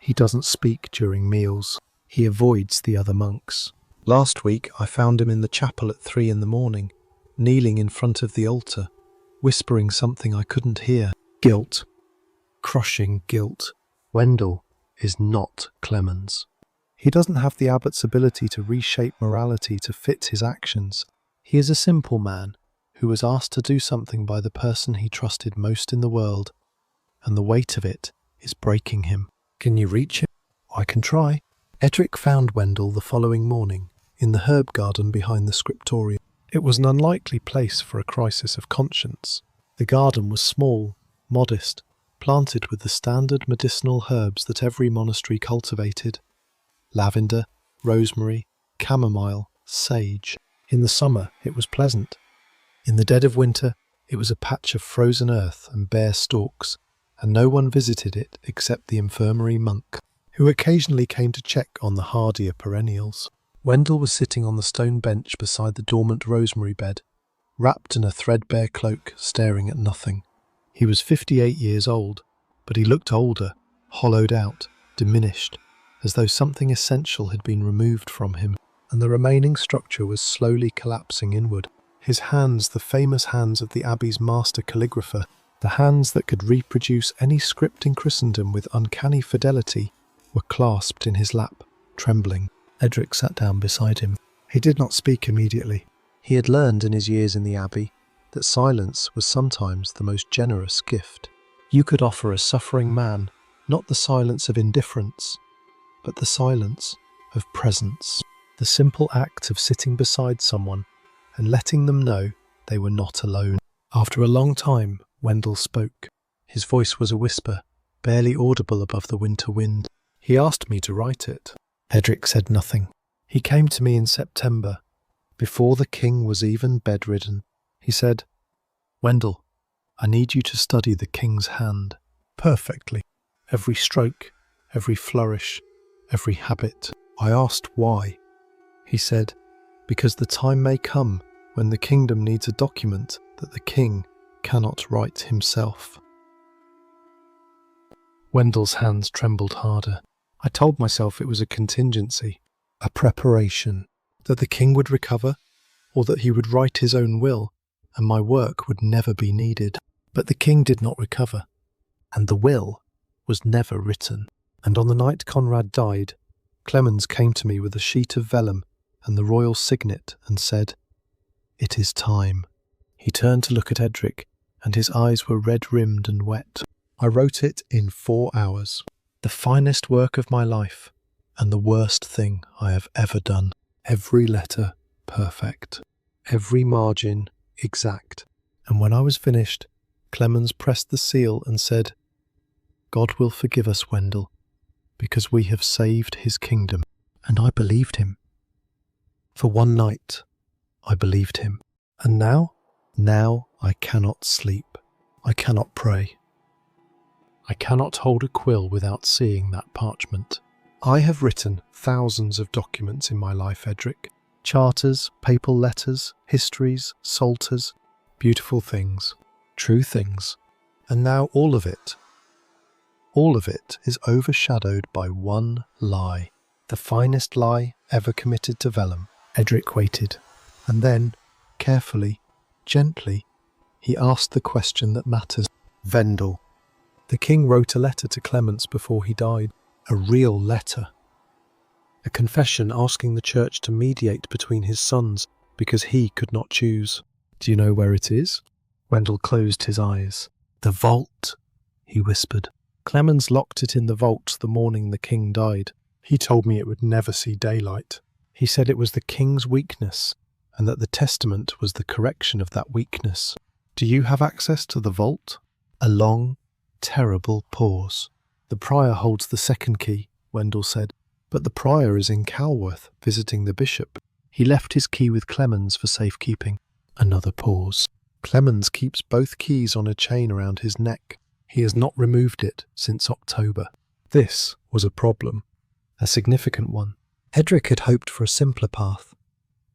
He doesn't speak during meals. He avoids the other monks. Last week I found him in the chapel at 3 a.m, kneeling in front of the altar, whispering something I couldn't hear. Guilt. Crushing guilt. Wendell is not Clemens. He doesn't have the abbot's ability to reshape morality to fit his actions. He is a simple man who was asked to do something by the person he trusted most in the world, and the weight of it is breaking him. Can you reach him? I can try. Edric found Wendell the following morning in the herb garden behind the scriptorium. It was an unlikely place for a crisis of conscience. The garden was small, modest, planted with the standard medicinal herbs that every monastery cultivated: lavender, rosemary, chamomile, sage. In the summer, it was pleasant. In the dead of winter, it was a patch of frozen earth and bare stalks, and no one visited it except the infirmary monk, who occasionally came to check on the hardier perennials. Wendell was sitting on the stone bench beside the dormant rosemary bed, wrapped in a threadbare cloak, staring at nothing. He was 58 years old, but he looked older, hollowed out, diminished, as though something essential had been removed from him, and the remaining structure was slowly collapsing inward. His hands, the famous hands of the Abbey's master calligrapher, the hands that could reproduce any script in Christendom with uncanny fidelity, were clasped in his lap, trembling. Edric sat down beside him. He did not speak immediately. He had learned in his years in the Abbey that silence was sometimes the most generous gift. You could offer a suffering man not the silence of indifference, but the silence of presence. The simple act of sitting beside someone and letting them know they were not alone. After a long time, Wendell spoke. His voice was a whisper, barely audible above the winter wind. He asked me to write it. Edric said nothing. He came to me in September, before the king was even bedridden. He said, "Wendell, I need you to study the king's hand perfectly. Every stroke, every flourish, every habit." I asked why. He said, "Because the time may come when the kingdom needs a document that the king cannot write himself." Wendell's hands trembled harder. I told myself it was a contingency, a preparation, that the king would recover, or that he would write his own will, and my work would never be needed. But the king did not recover, and the will was never written. And on the night Conrad died, Clemens came to me with a sheet of vellum and the royal signet and said, "It is time." He turned to look at Edric, and his eyes were red-rimmed and wet. I wrote it in 4 hours. The finest work of my life, and the worst thing I have ever done. Every letter perfect, every margin exact. And when I was finished, Clemens pressed the seal and said, "God will forgive us, Wendell, because we have saved his kingdom." And I believed him. For one night, I believed him. And now I cannot sleep. I cannot pray. I cannot hold a quill without seeing that parchment. I have written thousands of documents in my life, Edric. Charters, papal letters, histories, psalters, beautiful things, true things. And now all of it is overshadowed by one lie. The finest lie ever committed to vellum. Edric waited, and then, carefully, gently, he asked the question that matters. Wendell. The king wrote a letter to Clemens before he died. A real letter. A confession asking the church to mediate between his sons because he could not choose. Do you know where it is? Wendell closed his eyes. "The vault," he whispered. Clemens locked it in the vault the morning the king died. He told me it would never see daylight. He said it was the king's weakness, and that the testament was the correction of that weakness. Do you have access to the vault? A long, terrible pause. The prior holds the second key, Wendell said, but the prior is in Calworth visiting the bishop. He left his key with Clemens for safekeeping. Another pause. Clemens keeps both keys on a chain around his neck. He has not removed it since October. This was a problem, a significant one. Edric had hoped for a simpler path,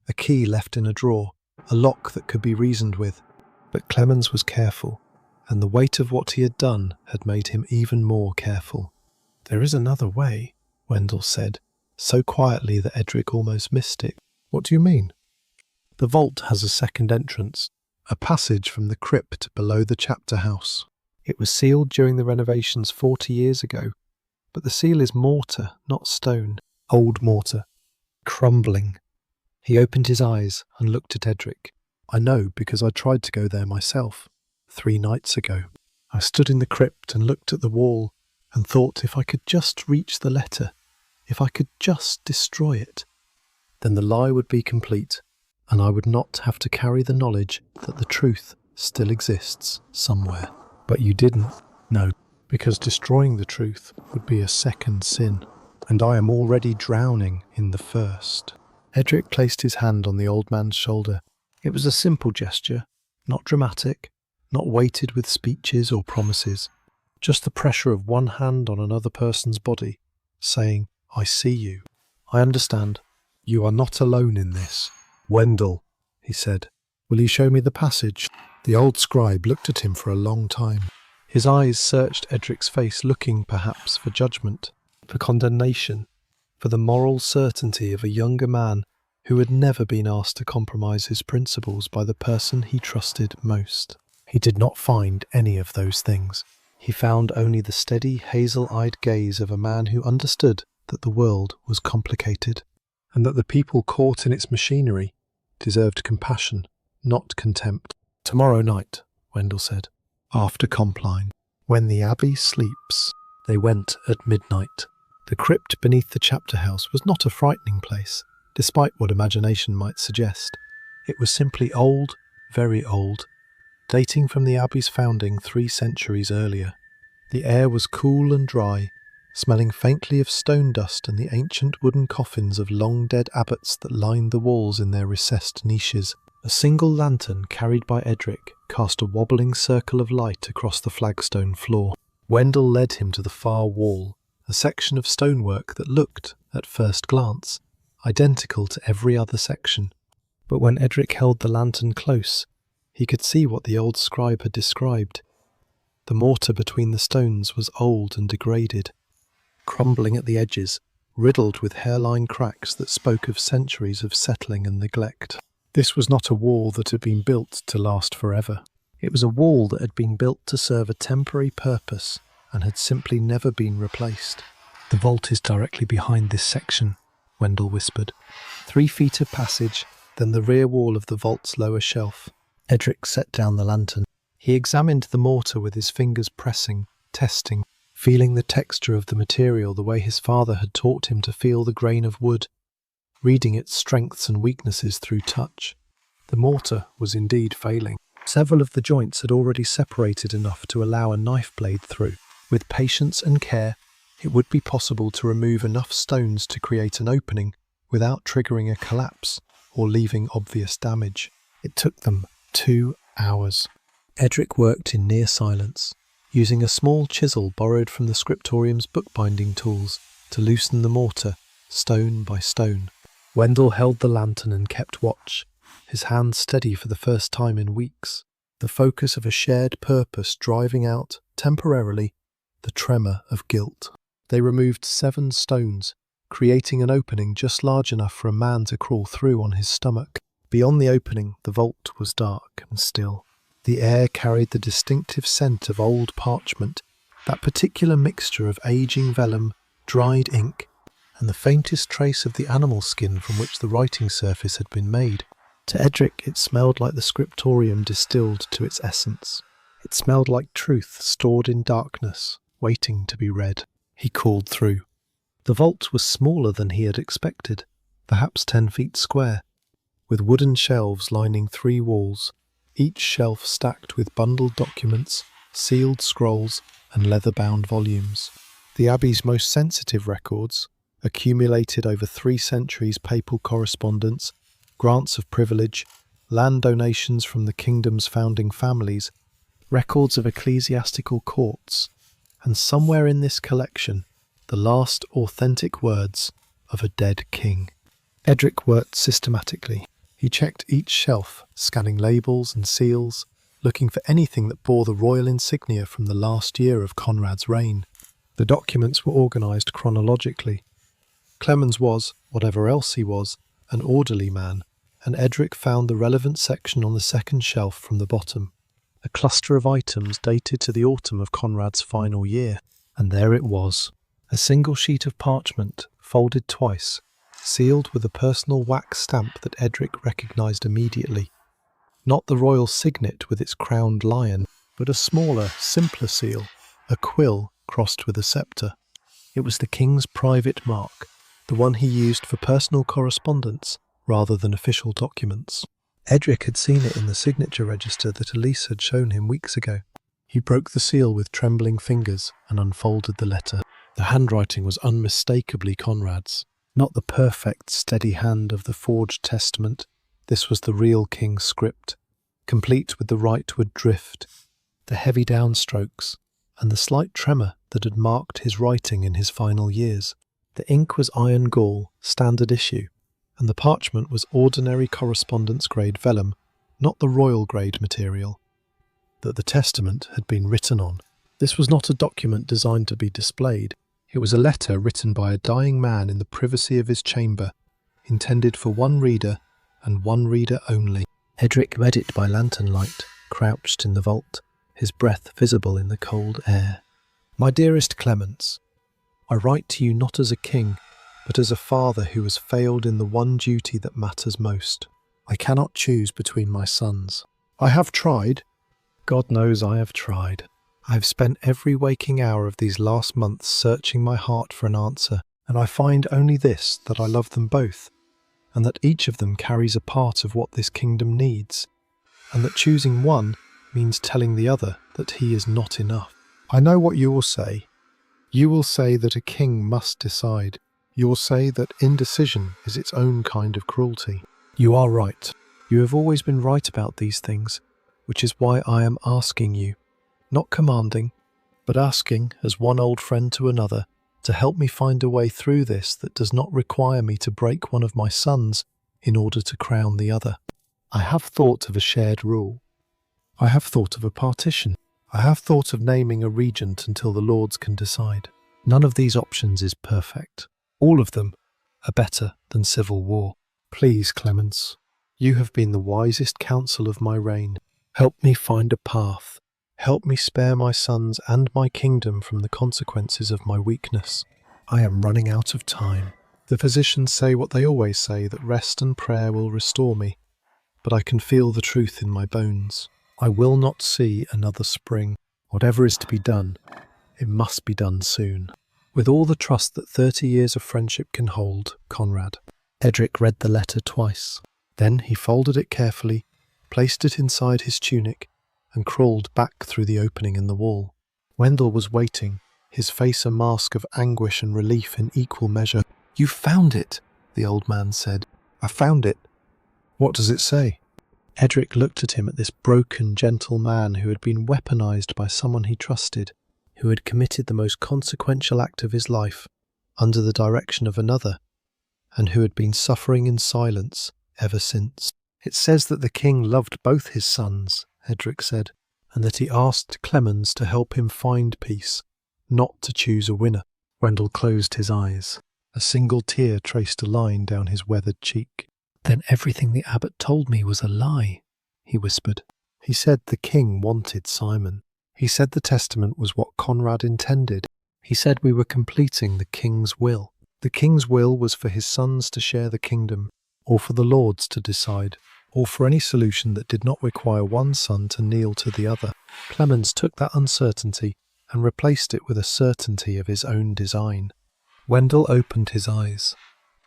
a key left in a drawer, a lock that could be reasoned with. But Clemens was careful, and the weight of what he had done had made him even more careful. "There is another way," Wendell said, so quietly that Edric almost missed it. "What do you mean?" "The vault has a second entrance, a passage from the crypt below the chapter house. It was sealed during the renovations 40 years ago, but the seal is mortar, not stone. Old mortar. Crumbling." He opened his eyes and looked at Edric. "I know, because I tried to go there myself 3 nights ago. I stood in the crypt and looked at the wall and thought if I could just reach the letter, if I could just destroy it, then the lie would be complete, and I would not have to carry the knowledge that the truth still exists somewhere. But you didn't. No, because destroying the truth would be a second sin, and I am already drowning in the first." Edric placed his hand on the old man's shoulder. It was a simple gesture, not dramatic, not weighted with speeches or promises, just the pressure of one hand on another person's body, saying, "I see you. I understand. You are not alone in this." "Wendell," he said, "will you show me the passage?" The old scribe looked at him for a long time. His eyes searched Edric's face, looking, perhaps, for judgment, for condemnation, for the moral certainty of a younger man who had never been asked to compromise his principles by the person he trusted most. He did not find any of those things. He found only the steady, hazel-eyed gaze of a man who understood that the world was complicated, and that the people caught in its machinery deserved compassion, not contempt. "Tomorrow night," Wendell said, "after Compline, when the abbey sleeps." They went at midnight. The crypt beneath the chapter house was not a frightening place, despite what imagination might suggest. It was simply old, very old, dating from the abbey's founding 3 centuries earlier. The air was cool and dry, smelling faintly of stone dust and the ancient wooden coffins of long-dead abbots that lined the walls in their recessed niches. A single lantern carried by Edric cast a wobbling circle of light across the flagstone floor. Wendell led him to the far wall, a section of stonework that looked, at first glance, identical to every other section. But when Edric held the lantern close, he could see what the old scribe had described. The mortar between the stones was old and degraded, crumbling at the edges, riddled with hairline cracks that spoke of centuries of settling and neglect. This was not a wall that had been built to last forever. It was a wall that had been built to serve a temporary purpose and had simply never been replaced. "The vault is directly behind this section," Wendell whispered. 3 feet of passage, then the rear wall of the vault's lower shelf. Edric set down the lantern. He examined the mortar with his fingers pressing, testing, feeling the texture of the material the way his father had taught him to feel the grain of wood, reading its strengths and weaknesses through touch. The mortar was indeed failing. Several of the joints had already separated enough to allow a knife blade through. With patience and care, it would be possible to remove enough stones to create an opening without triggering a collapse or leaving obvious damage. It took them 2 hours. Edric worked in near silence, using a small chisel borrowed from the scriptorium's bookbinding tools to loosen the mortar, stone by stone. Wendell held the lantern and kept watch, his hand steady for the first time in weeks, the focus of a shared purpose driving out, temporarily, the tremor of guilt. They removed 7 stones, creating an opening just large enough for a man to crawl through on his stomach. Beyond the opening, the vault was dark and still. The air carried the distinctive scent of old parchment, that particular mixture of aging vellum, dried ink, and the faintest trace of the animal skin from which the writing surface had been made. To Edric, it smelled like the scriptorium distilled to its essence. It smelled like truth stored in darkness, waiting to be read. He called through. The vault was smaller than he had expected, perhaps 10 feet square, with wooden shelves lining 3 walls, each shelf stacked with bundled documents, sealed scrolls, and leather-bound volumes. The Abbey's most sensitive records, accumulated over 3 centuries papal correspondence, grants of privilege, land donations from the kingdom's founding families, records of ecclesiastical courts, and somewhere in this collection, the last authentic words of a dead king. Edric worked systematically. He checked each shelf, scanning labels and seals, looking for anything that bore the royal insignia from the last year of Conrad's reign. The documents were organised chronologically. Clemens was, whatever else he was, an orderly man, and Edric found the relevant section on the second shelf from the bottom. A cluster of items dated to the autumn of Conrad's final year, and there it was. A single sheet of parchment, folded twice, sealed with a personal wax stamp that Edric recognised immediately. Not the royal signet with its crowned lion, but a smaller, simpler seal, a quill crossed with a sceptre. It was the king's private mark, the one he used for personal correspondence rather than official documents. Edric had seen it in the signature register that Elysse had shown him weeks ago. He broke the seal with trembling fingers and unfolded the letter. The handwriting was unmistakably Conrad's. Not the perfect, steady hand of the forged testament. This was the real king's script, complete with the rightward drift, the heavy downstrokes, and the slight tremor that had marked his writing in his final years. The ink was iron gall, standard issue, and the parchment was ordinary correspondence-grade vellum, not the royal-grade material that the testament had been written on. This was not a document designed to be displayed. It was a letter written by a dying man in the privacy of his chamber, intended for one reader and one reader only. Edric read it by lantern light, crouched in the vault, his breath visible in the cold air. My dearest Clemens, I write to you not as a king, but as a father who has failed in the one duty that matters most. I cannot choose between my sons. I have tried. God knows I have tried. I have spent every waking hour of these last months searching my heart for an answer, and I find only this, that I love them both, and that each of them carries a part of what this kingdom needs, and that choosing one means telling the other that he is not enough. I know what you will say. You will say that a king must decide. You will say that indecision is its own kind of cruelty. You are right. You have always been right about these things, which is why I am asking you, not commanding, but asking as one old friend to another, to help me find a way through this that does not require me to break one of my sons in order to crown the other. I have thought of a shared rule. I have thought of a partition. I have thought of naming a regent until the lords can decide. None of these options is perfect. All of them are better than civil war. Please, Clemens, you have been the wisest counsel of my reign. Help me find a path. Help me spare my sons and my kingdom from the consequences of my weakness. I am running out of time. The physicians say what they always say, that rest and prayer will restore me, but I can feel the truth in my bones. I will not see another spring. Whatever is to be done, it must be done soon. With all the trust that 30 years of friendship can hold, Conrad. Edric read the letter twice. Then he folded it carefully, placed it inside his tunic, and crawled back through the opening in the wall. Wendell was waiting, his face a mask of anguish and relief in equal measure. You found it, the old man said. I found it. What does it say? Edric looked at him, at this broken, gentle man who had been weaponized by someone he trusted, who had committed the most consequential act of his life under the direction of another, and who had been suffering in silence ever since. It says that the king loved both his sons, Edric said, and that he asked Clemens to help him find peace, not to choose a winner. Wendell closed his eyes. A single tear traced a line down his weathered cheek. Then everything the abbot told me was a lie, he whispered. He said the king wanted Simon. He said the testament was what Conrad intended. He said we were completing the king's will. The king's will was for his sons to share the kingdom, or for the lords to decide, or for any solution that did not require one son to kneel to the other. Clemens took that uncertainty and replaced it with a certainty of his own design. Wendell opened his eyes.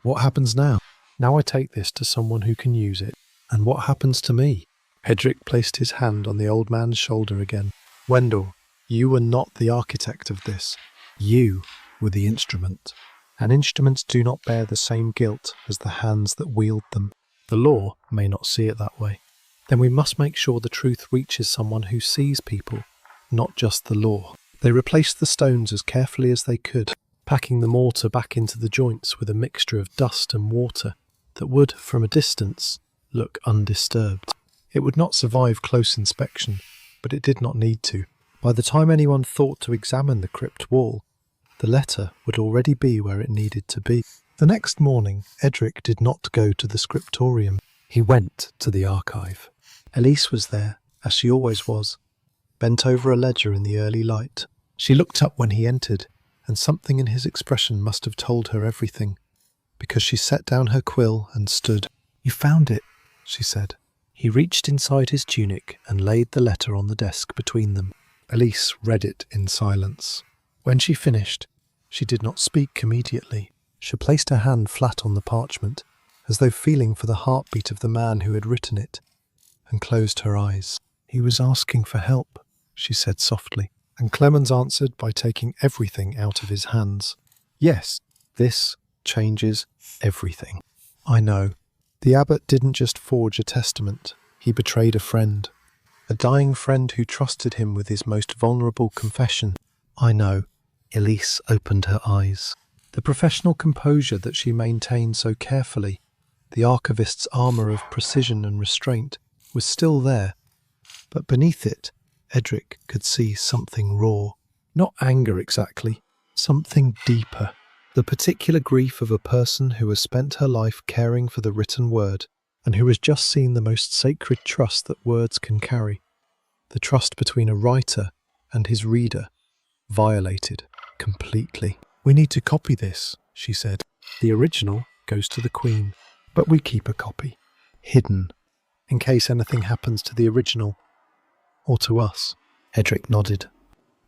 What happens now? Now I take this to someone who can use it. And what happens to me? Edric placed his hand on the old man's shoulder again. Wendell, you were not the architect of this. You were the instrument. And instruments do not bear the same guilt as the hands that wield them. The law may not see it that way. Then we must make sure the truth reaches someone who sees people, not just the law. They replaced the stones as carefully as they could, packing the mortar back into the joints with a mixture of dust and water that would, from a distance, look undisturbed. It would not survive close inspection, but it did not need to. By the time anyone thought to examine the crypt wall, the letter would already be where it needed to be. The next morning, Edric did not go to the scriptorium. He went to the archive. Elysse was there, as she always was, bent over a ledger in the early light. She looked up when he entered, and something in his expression must have told her everything, because she set down her quill and stood. "You found it," she said. He reached inside his tunic and laid the letter on the desk between them. Elysse read it in silence. When she finished, she did not speak immediately. She placed her hand flat on the parchment, as though feeling for the heartbeat of the man who had written it, and closed her eyes. "He was asking for help," she said softly, and Clemens answered by taking everything out of his hands. "Yes, this changes everything. I know. The abbot didn't just forge a testament, he betrayed a friend. A dying friend who trusted him with his most vulnerable confession. I know." Elysse opened her eyes. The professional composure that she maintained so carefully, the archivist's armour of precision and restraint, was still there. But beneath it, Edric could see something raw. Not anger exactly, something deeper. The particular grief of a person who has spent her life caring for the written word, and who has just seen the most sacred trust that words can carry, the trust between a writer and his reader, violated completely. "We need to copy this," she said. "The original goes to the Queen, but we keep a copy, hidden, in case anything happens to the original, or to us." Edric nodded.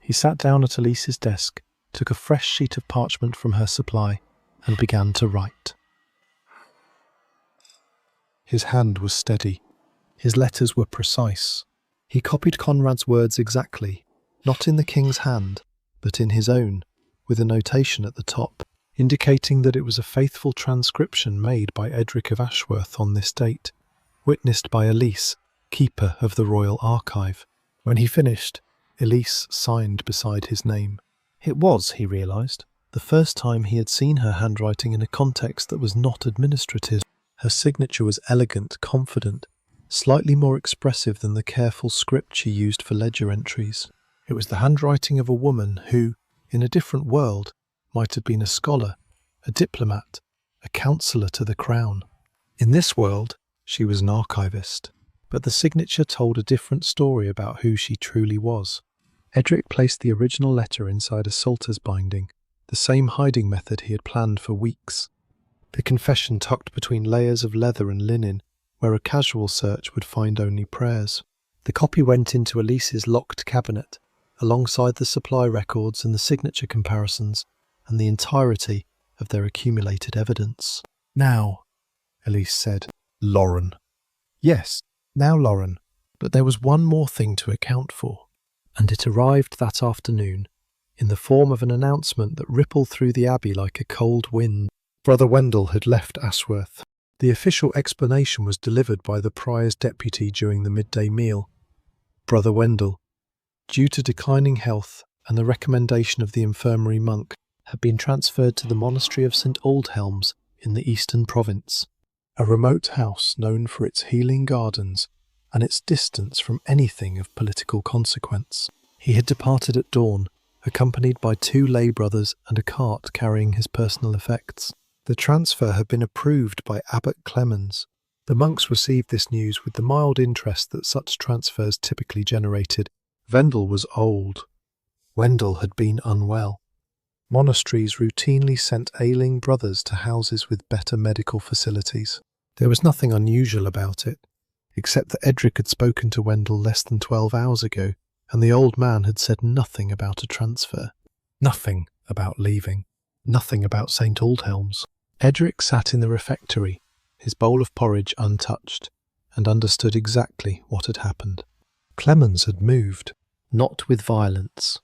He sat down at Elysse's desk, took a fresh sheet of parchment from her supply, and began to write. His hand was steady. His letters were precise. He copied Conrad's words exactly, not in the king's hand, but in his own, with a notation at the top, indicating that it was a faithful transcription made by Edric of Ashworth on this date, witnessed by Elysse, keeper of the royal archive. When he finished, Elysse signed beside his name. It was, he realised, the first time he had seen her handwriting in a context that was not administrative. Her signature was elegant, confident, slightly more expressive than the careful script she used for ledger entries. It was the handwriting of a woman who, in a different world, might have been a scholar, a diplomat, a counsellor to the crown. In this world, she was an archivist, but the signature told a different story about who she truly was. Edric placed the original letter inside a salter's binding, the same hiding method he had planned for weeks. The confession tucked between layers of leather and linen, where a casual search would find only prayers. The copy went into Elysse's locked cabinet, alongside the supply records and the signature comparisons, and the entirety of their accumulated evidence. "Now," Elysse said. "Lauren." "Yes, now Lauren, but there was one more thing to account for." And it arrived that afternoon, in the form of an announcement that rippled through the abbey like a cold wind. Brother Wendell had left Ashworth. The official explanation was delivered by the prior's deputy during the midday meal. Brother Wendell, due to declining health and the recommendation of the infirmary monk, had been transferred to the monastery of St. Aldhelms in the Eastern Province, a remote house known for its healing gardens and its distance from anything of political consequence. He had departed at dawn, accompanied by 2 lay brothers and a cart carrying his personal effects. The transfer had been approved by Abbot Clemens. The monks received this news with the mild interest that such transfers typically generated. Wendell was old. Wendell had been unwell. Monasteries routinely sent ailing brothers to houses with better medical facilities. There was nothing unusual about it, except that Edric had spoken to Wendell less than 12 hours ago, and the old man had said nothing about a transfer. Nothing about leaving. Nothing about St. Aldhelms. Edric sat in the refectory, his bowl of porridge untouched, and understood exactly what had happened. Clemens had moved, not with violence.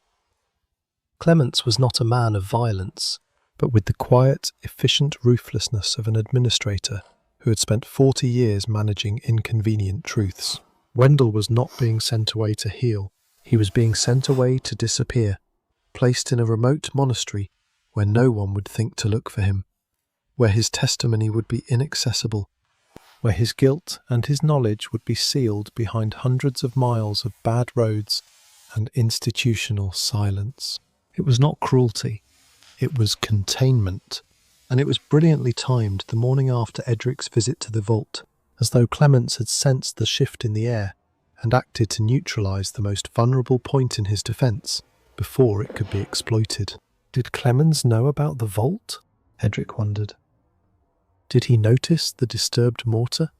Clemens was not a man of violence, but with the quiet, efficient ruthlessness of an administrator who had spent 40 years managing inconvenient truths. Wendell was not being sent away to heal. He was being sent away to disappear, placed in a remote monastery where no one would think to look for him, where his testimony would be inaccessible, where his guilt and his knowledge would be sealed behind hundreds of miles of bad roads and institutional silence. It was not cruelty, it was containment, and it was brilliantly timed the morning after Edric's visit to the vault, as though Clemens had sensed the shift in the air and acted to neutralize the most vulnerable point in his defense before it could be exploited. Did Clemens know about the vault? Edric wondered. Did he notice the disturbed mortar,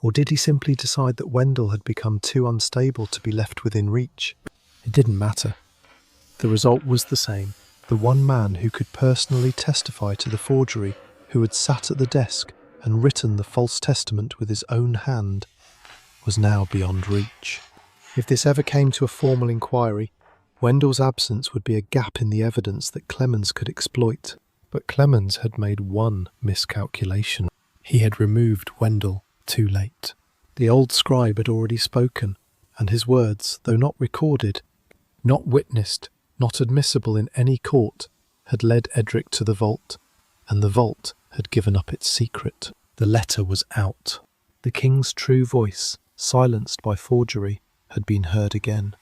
or did he simply decide that Wendell had become too unstable to be left within reach? It didn't matter. The result was the same. The one man who could personally testify to the forgery, who had sat at the desk and written the false testament with his own hand, was now beyond reach. If this ever came to a formal inquiry, Wendell's absence would be a gap in the evidence that Clemens could exploit. But Clemens had made one miscalculation. He had removed Wendell too late. The old scribe had already spoken, and his words, though not recorded, not witnessed, not admissible in any court, had led Edric to the vault, and the vault had given up its secret. The letter was out. The king's true voice, silenced by forgery, had been heard again,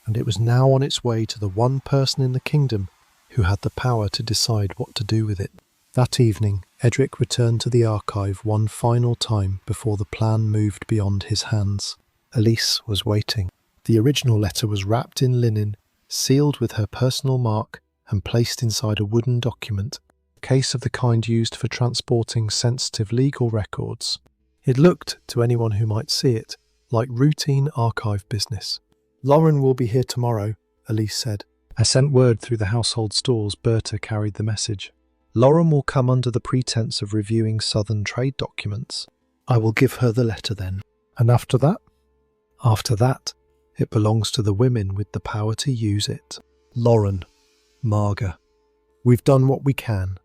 and it was now on its way to the one person in the kingdom who had the power to decide what to do with it. That evening, Edric returned to the archive one final time before the plan moved beyond his hands. Elysse was waiting. The original letter was wrapped in linen, sealed with her personal mark, and placed inside a wooden document, a case of the kind used for transporting sensitive legal records. It looked, to anyone who might see it, like routine archive business. "Lauren will be here tomorrow," Elysse said. I sent word through the household stores. Berta carried the message. "Lauren will come under the pretense of reviewing Southern trade documents. I will give her the letter then. And after that? After that, it belongs to the women with the power to use it. Lauren, Marga. We've done what we can."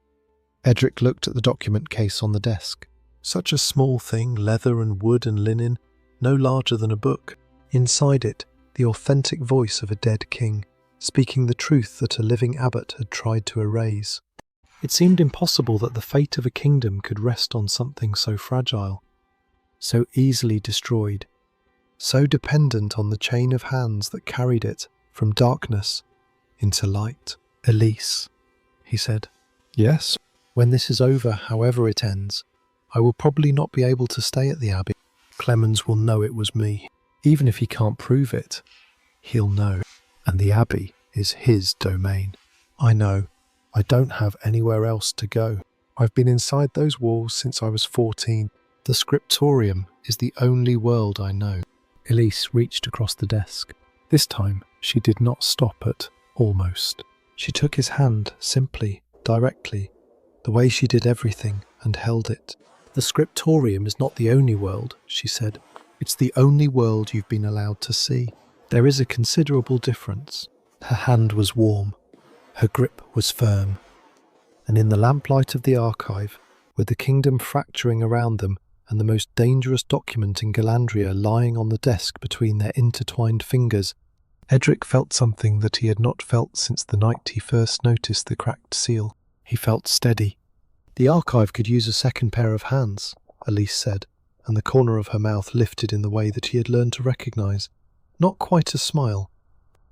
Edric looked at the document case on the desk. Such a small thing, leather and wood and linen, no larger than a book. Inside it, the authentic voice of a dead king, speaking the truth that a living abbot had tried to erase. It seemed impossible that the fate of a kingdom could rest on something so fragile, so easily destroyed, so dependent on the chain of hands that carried it from darkness into light. "Elysse," he said. "Yes? When this is over, however it ends, I will probably not be able to stay at the Abbey. Clemens will know it was me. Even if he can't prove it, he'll know. And the Abbey is his domain. I know. I don't have anywhere else to go. I've been inside those walls since I was 14. The scriptorium is the only world I know." Elysse reached across the desk. This time, she did not stop at almost. She took his hand simply, directly, the way she did everything, and held it. "The scriptorium is not the only world," she said. "It's the only world you've been allowed to see. There is a considerable difference." Her hand was warm. Her grip was firm. And in the lamplight of the archive, with the kingdom fracturing around them and the most dangerous document in Galandria lying on the desk between their intertwined fingers, Edric felt something that he had not felt since the night he first noticed the cracked seal. He felt steady. "The archive could use a second pair of hands," Elysse said, and the corner of her mouth lifted in the way that he had learned to recognize. Not quite a smile,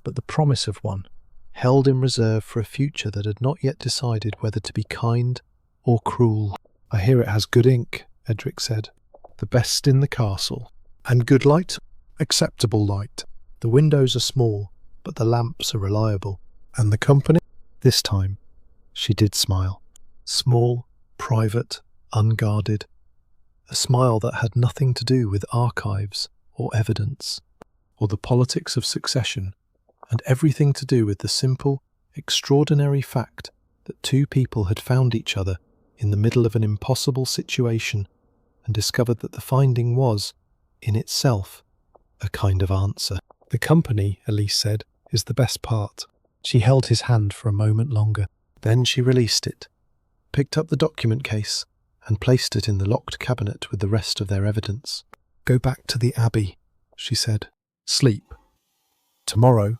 but the promise of one, held in reserve for a future that had not yet decided whether to be kind or cruel. "I hear it has good ink," Edric said. "The best in the castle. And good light? Acceptable light. The windows are small, but the lamps are reliable. And the company?" This time, she did smile. Small, private, unguarded. A smile that had nothing to do with archives or evidence, or the politics of succession, and everything to do with the simple, extraordinary fact that two people had found each other in the middle of an impossible situation and discovered that the finding was, in itself, a kind of answer. "The company," Elysse said, "is the best part." She held his hand for a moment longer. Then she released it, picked up the document case, and placed it in the locked cabinet with the rest of their evidence. "Go back to the Abbey," she said. "Sleep. Tomorrow,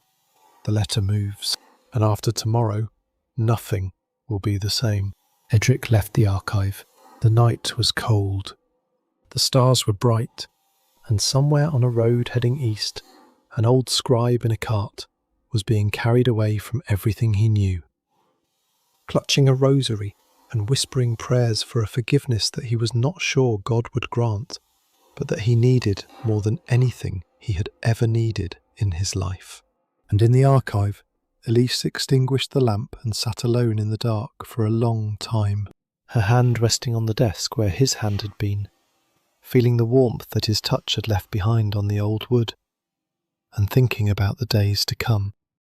the letter moves. And after tomorrow, nothing will be the same. Edric left the archive. The night was cold. The stars were bright, and somewhere on a road heading east, an old scribe in a cart was being carried away from everything he knew. Clutching a rosary and whispering prayers for a forgiveness that he was not sure God would grant, but that he needed more than anything he had ever needed in his life. And in the archive, Elysse extinguished the lamp and sat alone in the dark for a long time, her hand resting on the desk where his hand had been, feeling the warmth that his touch had left behind on the old wood, and thinking about the days to come.